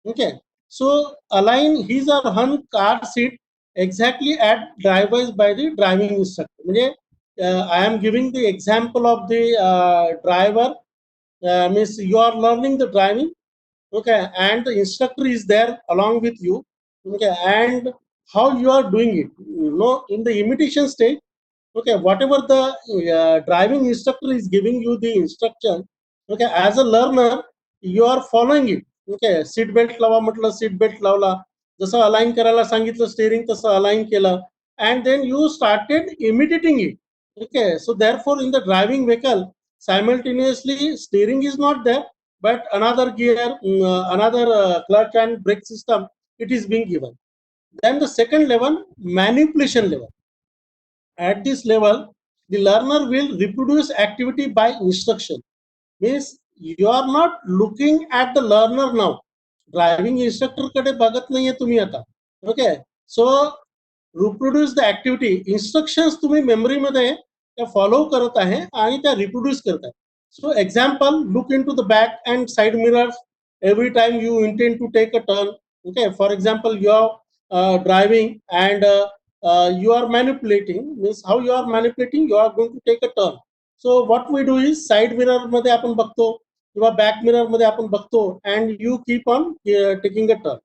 Okay, so align his or her car seat exactly at drivers by the driving instructor. I am giving the example of the driver. Means you are learning the driving, okay, and the instructor is there along with you, okay, and how you are doing it, in the imitation stage, okay, whatever the driving instructor is giving you the instruction, okay, as a learner you are following it. Okay, seat belt लावा म्हटलं seat belt लावला, जसं align करायला सांगितलं steering तसं align केलं, and then you started imitating it. Okay, so therefore in the driving vehicle simultaneously steering is not there, but another gear, another clutch and brake system, it is being given. Then the second level, manipulation level. At this level, the learner will reproduce activity by instruction. Means you are not looking at the learner now. Driving instructor कडे बघत नाहीये तुम्ही आता. Okay, so reproduce the activity. Instructions तुम्ही memory मध्ये त्या follow करत आहे आणि त्या reproduce करत आहे. So example, look into the back and side mirrors every time you intend to take a turn. Okay, for example, you are driving and you are manipulating. Means how you are manipulating, you are going to take a turn. So what we do is side mirror मध्ये आपण बघतो किंवा back mirror मध्ये आपण बघतो and you keep on taking a turn.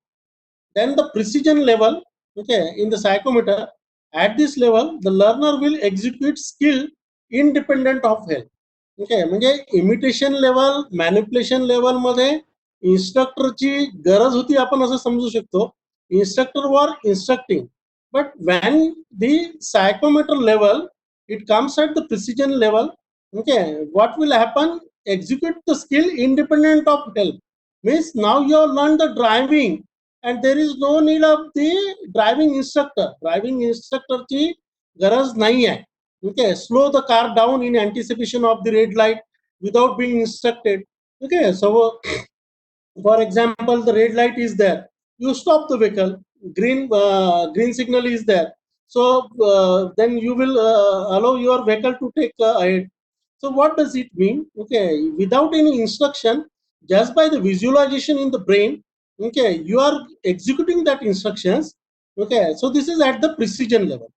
Then the precision level, okay, in the psychometer, at this level the learner will execute skill independent of help. Okay, म्हणजे imitation level, manipulation level मध्ये इन्स्ट्रक्टरची गरज होती आपण असं समजू शकतो. Instructor वर instructing, but when the psychometer level it comes at the precision level, okay, what will happen? Execute the skill independent of help. Means now you have learned the driving and there is no need of the driving instructor. Driving instructor ची गरज नाही आहे. Okay, slow the car down in anticipation of the red light without being instructed. Okay, so for example, the red light is there, you stop the vehicle, green signal is there, so then you will allow your vehicle to take ahead. So what does it mean? Okay, without any instruction, just by the visualization in the brain, okay, you are executing that instructions. Okay, so this is at the precision level.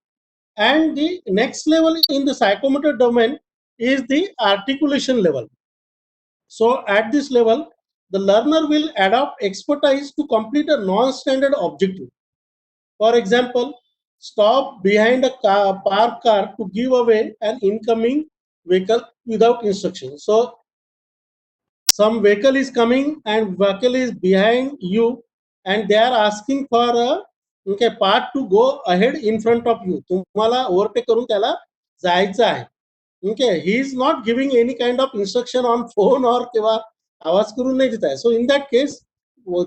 And the next level in the psychomotor domain is the articulation level. So at this level, the learner will adopt expertise to complete a non-standard objective. For example, stop behind a parked car to give away an incoming vehicle without instruction. So some vehicle is coming and vehicle is behind you and they are asking for a okay, part to go ahead in front of you, तुम्हाला overtake करून त्याला जायचं आहे. Okay, he is not giving any kind of instruction on phone or किंवा आवाज करून नाही देत आहे. So in that case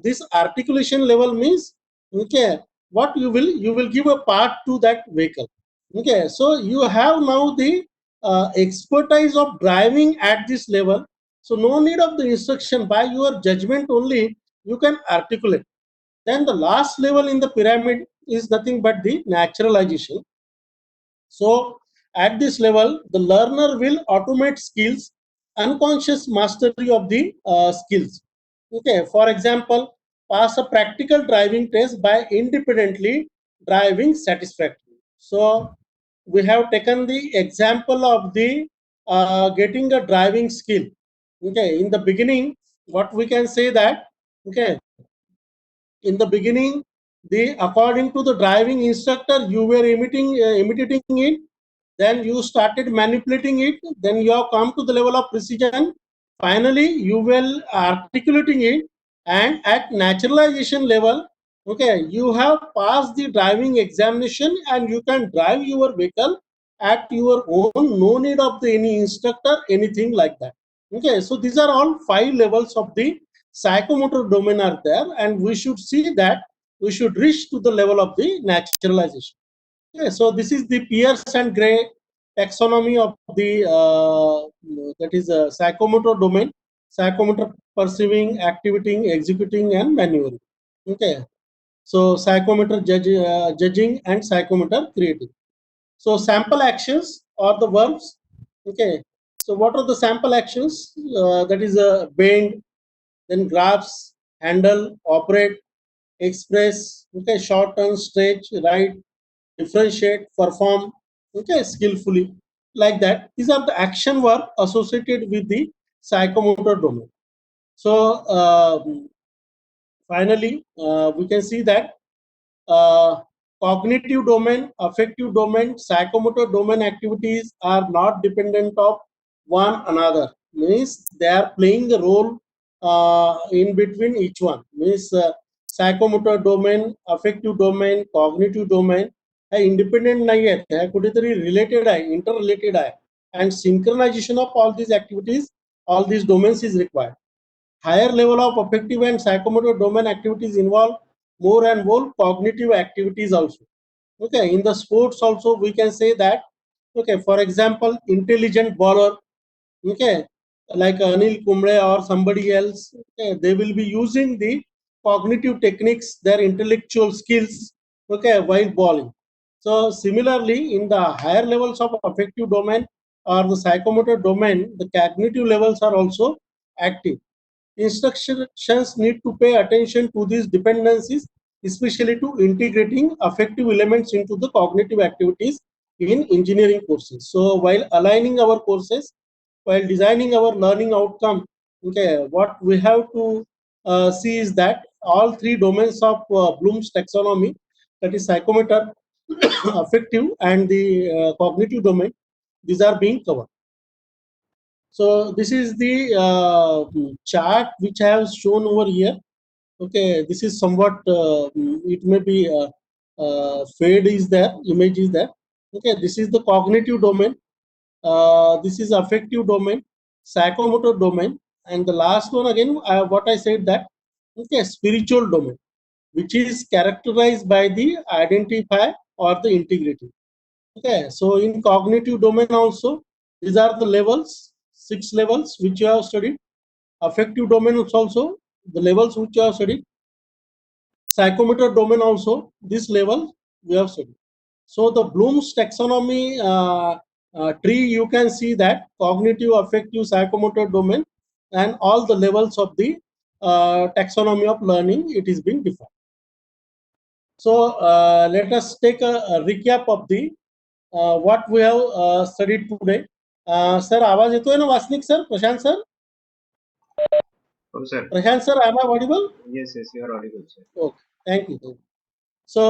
this articulation level means okay what you will give a part to that vehicle. Okay, so you have now the expertise of driving at this level, so no need of the instruction. By your judgment only you can articulate. Then the last level in the pyramid is nothing but the naturalization. So at this level, the learner will automate skills, unconscious mastery of the skills. Okay, for example, pass a practical driving test by independently driving satisfactorily. So we have taken the example of the getting a driving skill. Okay, in the beginning, what we can say that, okay, in the beginning, the according to the driving instructor, you were imitating it, then you started manipulating it, then you have come to the level of precision, finally you will articulating it, and at naturalization level, okay, you have passed the driving examination and you can drive your vehicle at your own, no need of the any instructor, anything like that. Okay, so these are all 5 levels of the psychomotor domain are there, and we should see that we should reach to the level of the naturalization. Okay, so this is the Pierce and Gray taxonomy of the that is a psychomotor domain: psychomotor perceiving, activating, executing, and maneuvering. Okay, so psychomotor judging and psychomotor creating. So sample actions or the verbs. Okay, so what are the sample actions? That is a bend, then grasp, handle, operate, express, okay, short turn, stretch, write, differentiate, perform, okay, skillfully, like that. These are the action work associated with the psychomotor domain. So finally, we can see that uh, cognitive domain, affective domain, psychomotor domain activities are not dependent of one another. Means they are playing a role in between each one. Means psychomotor domain, affective domain, cognitive domain hey independent नाही आहेत, हे कुठेतरी related आहे, interrelated आहे, and synchronization of all these activities, all these domains is required. Higher level of affective and psychomotor domain activities involve more and more cognitive activities also. Okay, in the sports also we can say that, okay, for example, intelligent bowler, okay, like Anil Kumble or somebody else, okay, they will be using the cognitive techniques, their intellectual skills, okay, while bowling. So similarly, in the higher levels of affective domain or the psychomotor domain, the cognitive levels are also active. Instructions need to pay attention to these dependencies, especially to integrating affective elements into the cognitive activities in engineering courses. So while aligning our courses, while designing our learning outcome, okay, what we have to see is that all 3 domains of Bloom's taxonomy, that is psychomotor, affective, and the cognitive domain, these are being covered. So this is the chart which I have shown over here. Okay, this is somewhat, it may be fade is there, image is there. Okay, this is the cognitive domain. This is affective domain, psychomotor domain, and the last one again, what I said that, okay, spiritual domain, which is characterized by the identify or the integrity. Okay, so in cognitive domain also, these are the levels, 6 levels which you have studied. Affective domain is also the levels which you have studied. Psychomotor domain also, this level we have studied. So the Bloom's taxonomy tree, you can see that cognitive, affective, psychomotor domain, and all the levels of the taxonomy of learning, it is being defined. So let us take a recap of the what we have studied today. Sir, आवाज येतोय ना Wasnik sir, Prashant sir? Oh, sir. Prashant sir, am I audible? Yes, you are audible, sir. Okay, thank you. So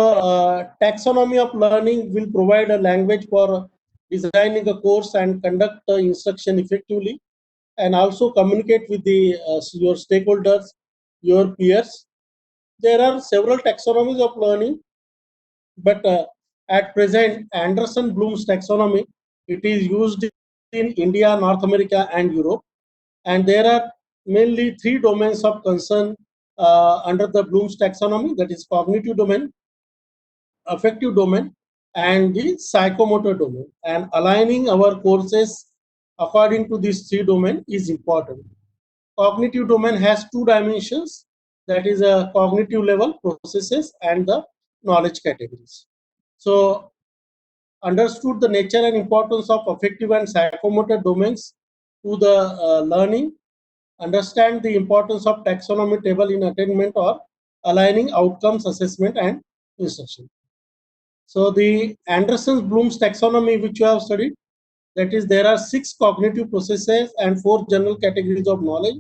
taxonomy of learning will provide a language for designing a course and conduct the instruction effectively, and also communicate with the your stakeholders, your peers. There are several taxonomies of learning. but at present, Anderson-Bloom's taxonomy, it is used in India, North America, and Europe, and there are mainly three domains of concern under the Bloom's taxonomy, that is cognitive domain, affective domain, and the psychomotor domain. And aligning our courses according to these three domains is important. Cognitive domain has two dimensions, that is a cognitive level, processes, and the knowledge categories. So understood the nature and importance of affective and psychomotor domains to the learning, understand the importance of taxonomy table in attainment or aligning outcomes assessment and instruction. So the Anderson-Bloom's taxonomy, which you have studied, that is there are 6 cognitive processes and 4 general categories of knowledge.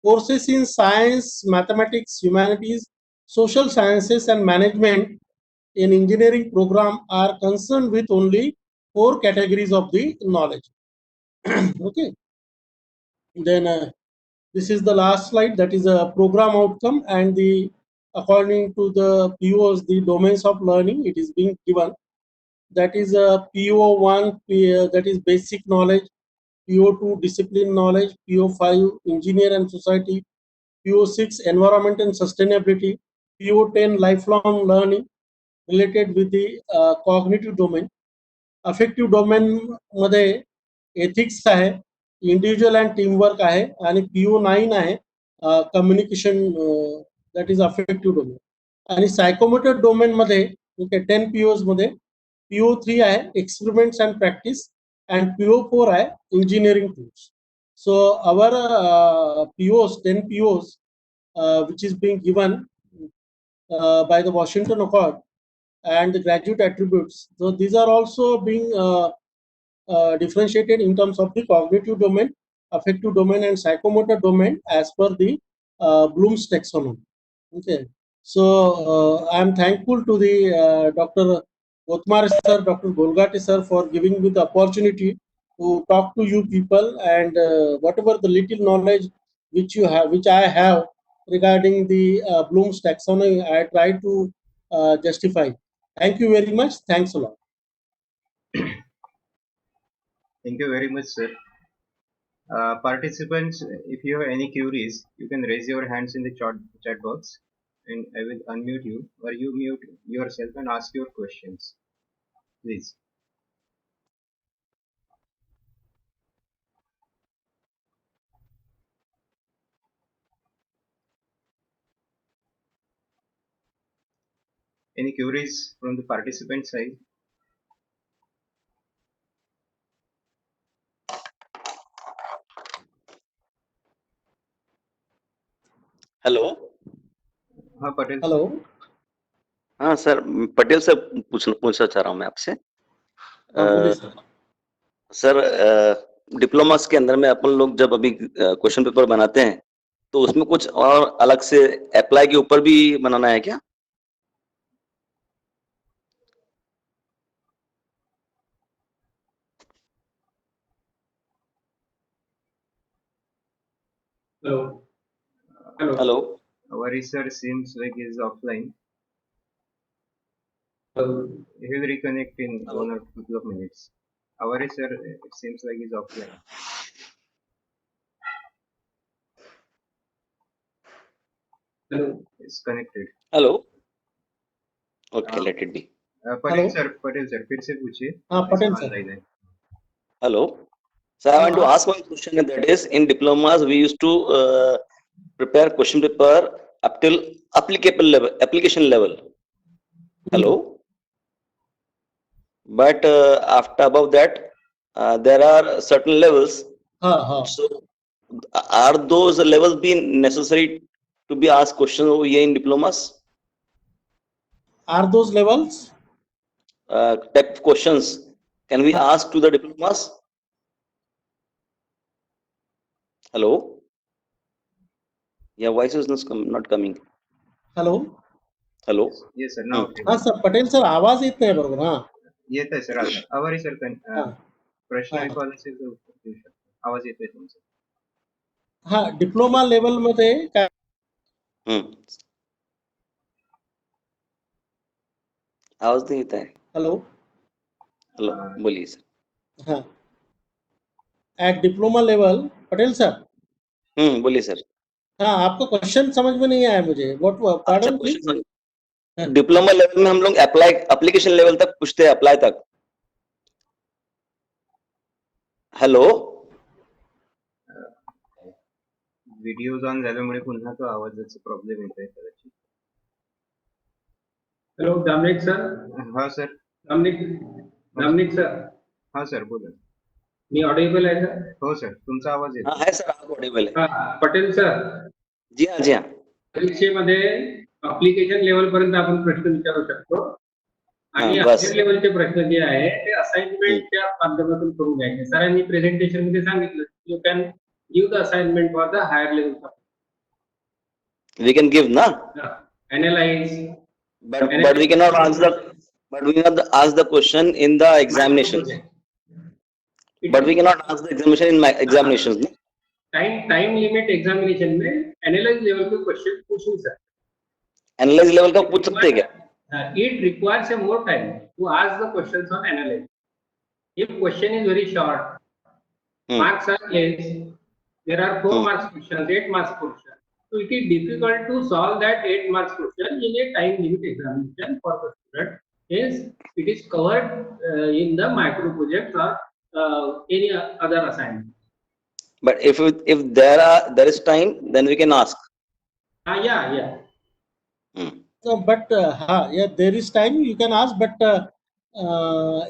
Courses in science, mathematics, humanities, social sciences, and management in engineering program are concerned with only 4 categories of the knowledge. Okay. Then this is the last slide, that is a program outcome, and the according to the POs, the domains of learning, it is being given. That is a PO1, that is basic knowledge, PO2 discipline knowledge, PO5 engineer and society, PO6 environment and sustainability, PO10 lifelong learning related with the cognitive domain. Affective domain मध्ये ethics आहे, individual and teamwork आहे, आणि PO9 आहे communication, that is affective domain. आणि psychomotor domain मध्ये 10 POs मध्ये PO3 आहे experiments and practice, and PO4 आहे engineering tools. So our POs, 10 POs, which is being given by the Washington Accord, and the graduate attributes. So these are also being differentiated in terms of the cognitive domain, affective domain, and psychomotor domain as per the Bloom's taxonomy. Okay. So I am thankful to the Dr. Otmar sir, Dr. Golgate sir, for giving me the opportunity to talk to you people, and whatever the little knowledge which you have, which I have regarding the Bloom's taxonomy, I try to justify. Thank you very much. Thanks a lot. Thank you very much, sir. Participants, if you have any queries, you can raise your hands in the chat box, and I will unmute you, or you mute yourself and ask your questions. Please. Any queries from the participant side? Hello. हाँ Patel. Hello. हाँ sir, Patel sir पूछना चाह रहा हूँ मैं आपसे. बोलिए sir. Sir, diplomas के अंदर में अपन लोग जब अभी क्वेश्चन पेपर बनाते हैं, तो उसमें कुछ और अलग से अप्लाई के ऊपर भी बनाना है क्या? Hello. Hello. Our research seems like is offline. Hello. He will reconnect in Hello. 1 or couple of minutes. Our research, it seems like is offline. Hello. It's connected. Hello. Okay, हाँ. Let it be. Patel Hello. Sir फिर से पूछिए. हाँ Patel sir. Online है. Hello. So I want to हाँ. ask one question, and that is, in diplomas we used to prepare question paper up till applicable level, application level. Hello. But after above that, there are certain levels. हाँ. So are those levels being necessary to be asked questions over here in diplomas? Are those levels? Type of questions can we ask to the diplomas? Hello. Yeah, voice is not coming. Hello. Hello. Yes sir. Now. हाँ sir Patel sir आवाज येत नाही बरोबर. हाँ. येत आहे sir आता. आवाज सर हाँ. प्रश्न हाँ. ऐकू आला असेल तर उत्तर देऊ शकतो. आवाज येतोय तुमचा. हाँ डिप्लोमा लेवल मध्ये काय आवाज नहीं येत आहे. हेलो. हेलो, बोलिए सर. हाँ. At diploma level, Patel sir. बोलिए सर. हाँ, आपका क्वेश्चन समझ में नहीं आया मुझे. What? अच्छा, Pardon, please. Question diploma level में हम लोग अप्लाई एप्लीकेशन लेवल तक पूछते हैं, अप्लाई तक. हेलो. व्हिडिओज ऑन झाल्यामुळे पुन्हा तो आवाजाचा प्रॉब्लेम येतोय कदाचित. Hello Damnik sir. हा सर. दामनिक सर. हा सर बोला. मी ऑडिबल आहे सर. हो सर, तुमचा आवाज हाँ येतो. है सर, आप ऑडिबल है. पटेल सर, जी हाँ, जी हाँ. परीक्षेमध्ये अप्लिकेशन लेवल पर्यंत आपण प्रश्न विचारू शकतो आणि हाँ, बस. हायर लेवलचे प्रश्न जे आहे ते असाइनमेंटच्या माध्यमातून करून घ्यायचे. सरांनी प्रेझेंटेशन मध्ये सांगितलं you can give the assignment for the higher level. We can give ना. Analyze. But we cannot ask the question in the examinations. But we cannot ask the examination in my examinations. No? Time limit examination में analyse level के question पूछूं sir. Analyse level का पूछ सकते हैं क्या? It requires a more time to ask the questions on analyze. If question is very short, marks are less. There are 4 marks questions, 8 marks question. So it is difficult to solve that 8 marks question in a time limit examination for the student. Hence, it is covered in the micro project or any other assignment. But if there is time, then we can ask. Yeah. So, but yeah, there is time you can ask, but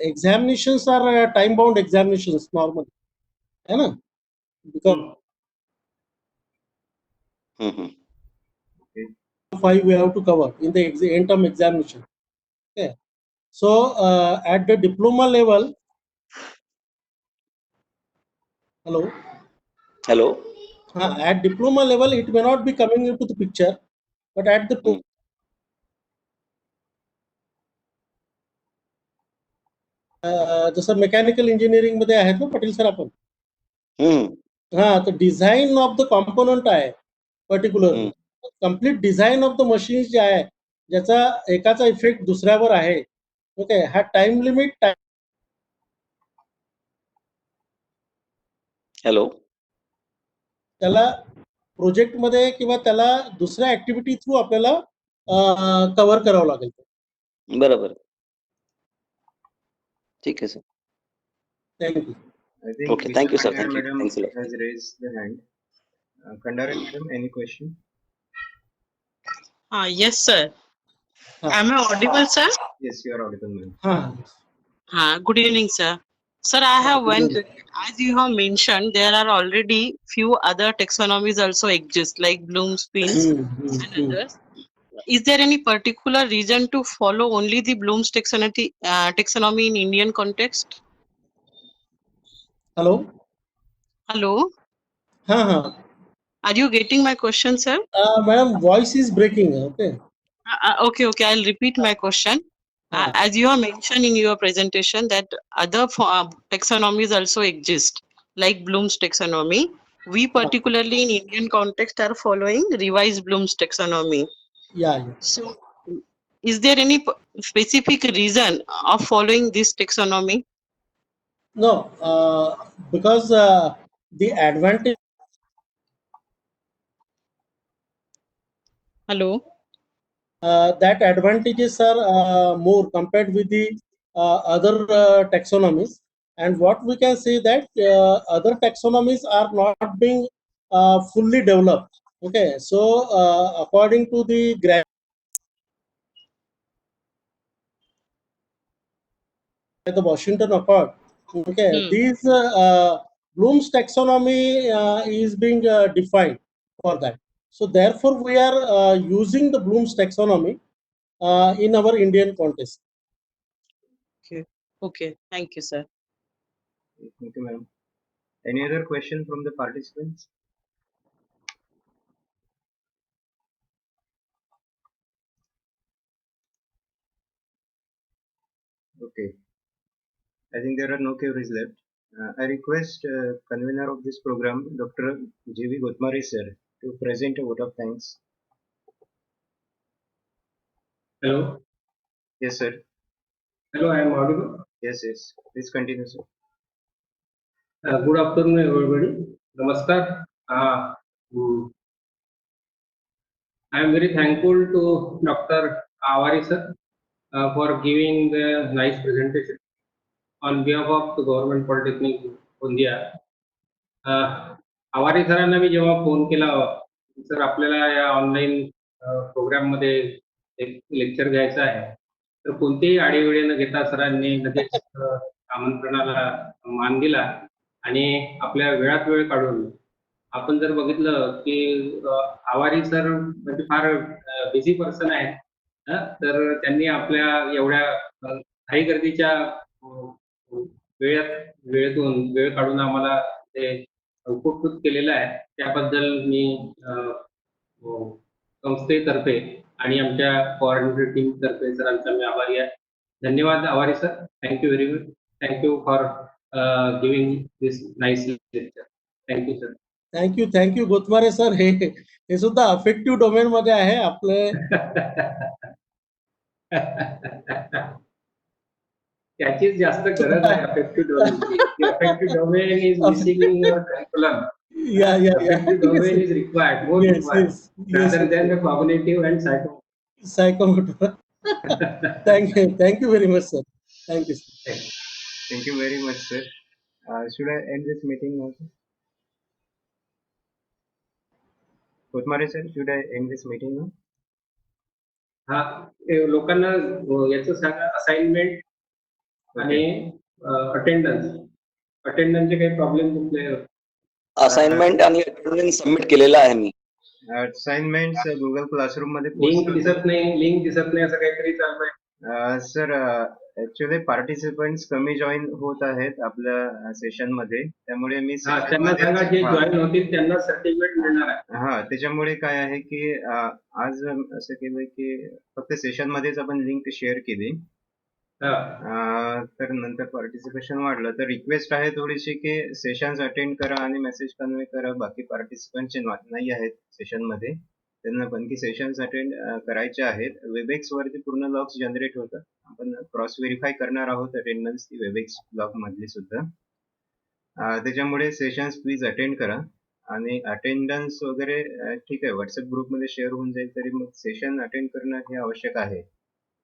examinations are time bound examinations normally, है ना? Because 5 we have to cover in the end term examination. Okay. So at the diploma level, Hello. At diploma level it may not be coming into the picture, but at the जसं mechanical engineering मध्ये आहेत ना Patel sir आपण. तर design of the component आहे particular. Complete design of the machines जे आहे ज्याचा एकाचा इफेक्ट दुसऱ्यावर आहे. ओके. हा टाइम लिमिट हेलो. त्याला प्रोजेक्ट मध्ये किंवा त्याला दुसऱ्या ऍक्टिव्हिटी थ्रू आपल्याला कव्हर करावं लागेल. बरोबर. ठीक है sir. Thank you. I think Okay, thank you, sir. Kandare Thank you. madam Thanks a lot. has raised the hand. Kandare madam, any question? Yes, sir. Am I audible, sir? Yes, you are audible, ma'am. Good evening, sir. Sir, I have one. As you have mentioned, there are already few other taxonomies also exist, like Bloom's pins and others. Is there any particular reason to follow only the Bloom's taxonomy in Indian context? Hello. Are you getting my question, sir? Madam, voice is breaking. Okay. Okay. I'll repeat my question. As you have mentioned in your presentation that other taxonomies also exist, like Bloom's taxonomy. We particularly in Indian context are following revised Bloom's taxonomy. Yeah. So, is there any specific reason of following this taxonomy? No, because the advantage. Hello. That advantages are more compared with the other taxonomies, and what we can say that other taxonomies are not being fully developed. Okay, so according to the the Washington Accord, okay, these Bloom's taxonomy is being defined for that. So therefore, we are using the Bloom's taxonomy in our Indian context. Okay. Thank you, sir. Thank you, ma'am. Any other question from the participants? Okay. I think there are no queries left. I request convener of this program, Dr. J.V. Gotmare sir, to present a vote of thanks. Hello. Yes, sir. Hello, I am audible. Yes, yes. Please continue, sir. Good afternoon, everybody. Namaskar. I am very thankful to Dr. Avari sir for giving the nice presentation on behalf of the Government Polytechnic India. आवारी सरांना मी जेव्हा phone केला, sir आपल्याला या online programme मध्ये एक lecture घ्यायचं आहे, तर कोणतेही आडेवेळे न घेता सरांनी लगेच आमंत्रणाला मान दिला आणि आपल्या वेळात वेळ काढून आपण जर बघितलं की आवारी सर म्हणजे फार बिझी पर्सन आहेत, तर त्यांनी आपल्या एवढ्या घाई गर्दीच्या वेळेतून वेळ काढून आम्हाला ते उपकृत केलेलं आहे. त्याबद्दल मी संस्थेतर्फे आणि आमच्या कोऑर्डिनेटर टीम तर्फे सरांचा मी आभारी आहे. धन्यवाद आभारी sir. Thank you very much. Thank you for giving this nice lecture. Thank you sir. Thank you Gotmare sir. हे सुद्धा अफेक्टिव्ह डोमेन मध्ये आहे आपले. त्याचीच जास्त गरज आहे अफेक्टिव्ह डोमेनची. Affective domain is missing in your curriculum. Affective domain is required, more required, rather than the cognitive and psychomotor. Thank you very much, sir. Thank you. Thank you very much, sir. Should I end this meeting now, sir? Kotmare sir, should I end this meeting now? हा, लोकांना याचं सांगा assignment आणि अटेंडन्सचे काही problem तुमचे? Assignment आणि attendance submit केलेला आहे मी. Assignment Google classroom मध्ये लिंक दिसत नाही असं काहीतरी चाललंय. सर ऍक्च्युअली पार्टिसिपंट्स कमी जॉईन होत आहेत आपल्या सेशन मध्ये, त्यामुळे मी त्यांना सांगा जे जॉईन होतील त्यांना सर्टिफिकेट मिळणार आहे. हा, त्याच्यामुळे काय आहे की आज असं केलं की फक्त सेशन मध्येच आपण लिंक शेअर केली, तर नंतर पार्टिसिपेशन वाढलं. तर रिक्वेस्ट आहे थोडीशी की सेशन्स अटेंड करा आणि मेसेज कन्वे करा. बाकी पार्टिसिपंट नाही आहेत सेशन मध्ये, त्यांना पण की सेशन्स अटेंड करायचे आहेत. वेबएक्स वरती पूर्ण लॉग्स जनरेट होतात. आपण क्रॉस व्हेरीफाय करणार आहोत अटेंडन्स ती वेबएक्स लॉग मधली सुद्धा. त्याच्यामुळे सेशन्स प्लीज अटेंड करा आणि अटेंडन्स वगैरे ठीक आहे व्हॉट्सअप ग्रुपमध्ये शेअर होऊन जाईल, तरी मग सेशन अटेंड करणं हे आवश्यक आहे.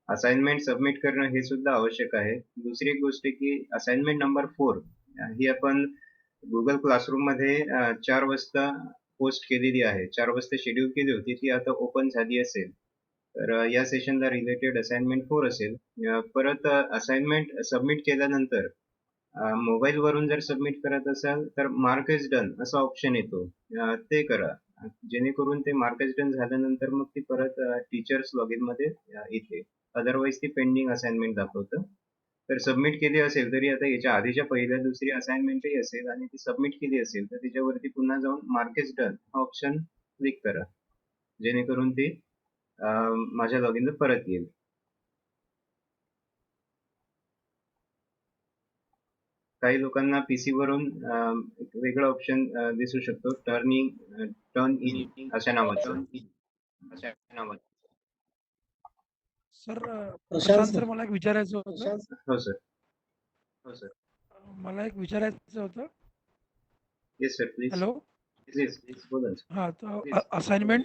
असाइनमेंट सबमिट करणं हे सुद्धा आवश्यक आहे. दुसरी एक गोष्ट की असाइनमेंट नंबर 4 ही आपण गुगल क्लासरूम मध्ये 4 वाजता पोस्ट केलेली आहे. 4 वाजता शेड्यूल केली होती, ती आता ओपन झाली असेल. तर या सेशनला रिलेटेड असाइनमेंट 4 असेल. परत असाइनमेंट सबमिट केल्यानंतर मोबाईल वरून जर सबमिट करत असाल तर मार्क इज डन असा ऑप्शन येतो, ते करा, जेणेकरून ते मार्क इज डन झाल्यानंतर मग ती परत टीचर्स लॉगिन मध्ये येते. अदरवाईज ती पेंडिंग असाइनमेंट दाखवतं. तर सबमिट केली असेल तरी आता याच्या आधीच्या पहिल्या दुसरी असाइनमेंटही असेल आणि ती सबमिट केली असेल तर त्याच्यावरती पुन्हा जाऊन मार्क इज डन हा ऑप्शन क्लिक करा, जेणेकरून ती माझ्या लॉगिनला परत येईल. काही लोकांना पीसी वरून एक वेगळा ऑप्शन दिसू शकतो, टर्न इन अशा नावाचं. सर प्रशांत सर, मला एक विचारायचं होतं. हो सर. मला एक विचारायचं होतं. Yes sir, please. Hello, please बोला. हा, तर असाइनमेंट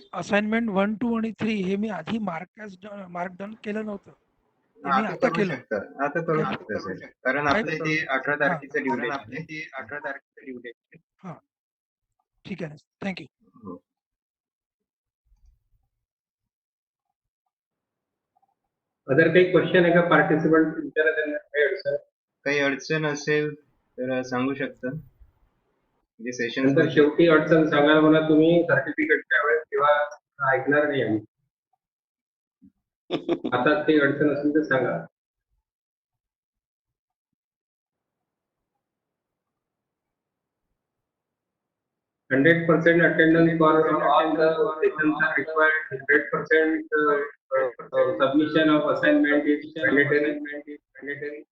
1, 2 आणि 3 हे मी आधी मार्क डन केलं नव्हतं, मी आता केलं. आता करू शकता सर, कारण आपले ते 18 तारखेचं ड्यू. हा, ठीक आहे, थँक्यू. अदर काही क्वेश्चन आहे का पार्टिसिपंट विचारा त्यांना? काही अडचण असेल तर सांगू शकता. जे सेशन नंतर शेवटी अडचण सांगाल मला तुम्ही सर्टिफिकेटच्या वेळेस, तेव्हा ऐकणार नाही आम्ही. आता ते अडचण असेल तर सांगा. "100% attendance for all the sessions are required. 100% submission of assignment is mandatory.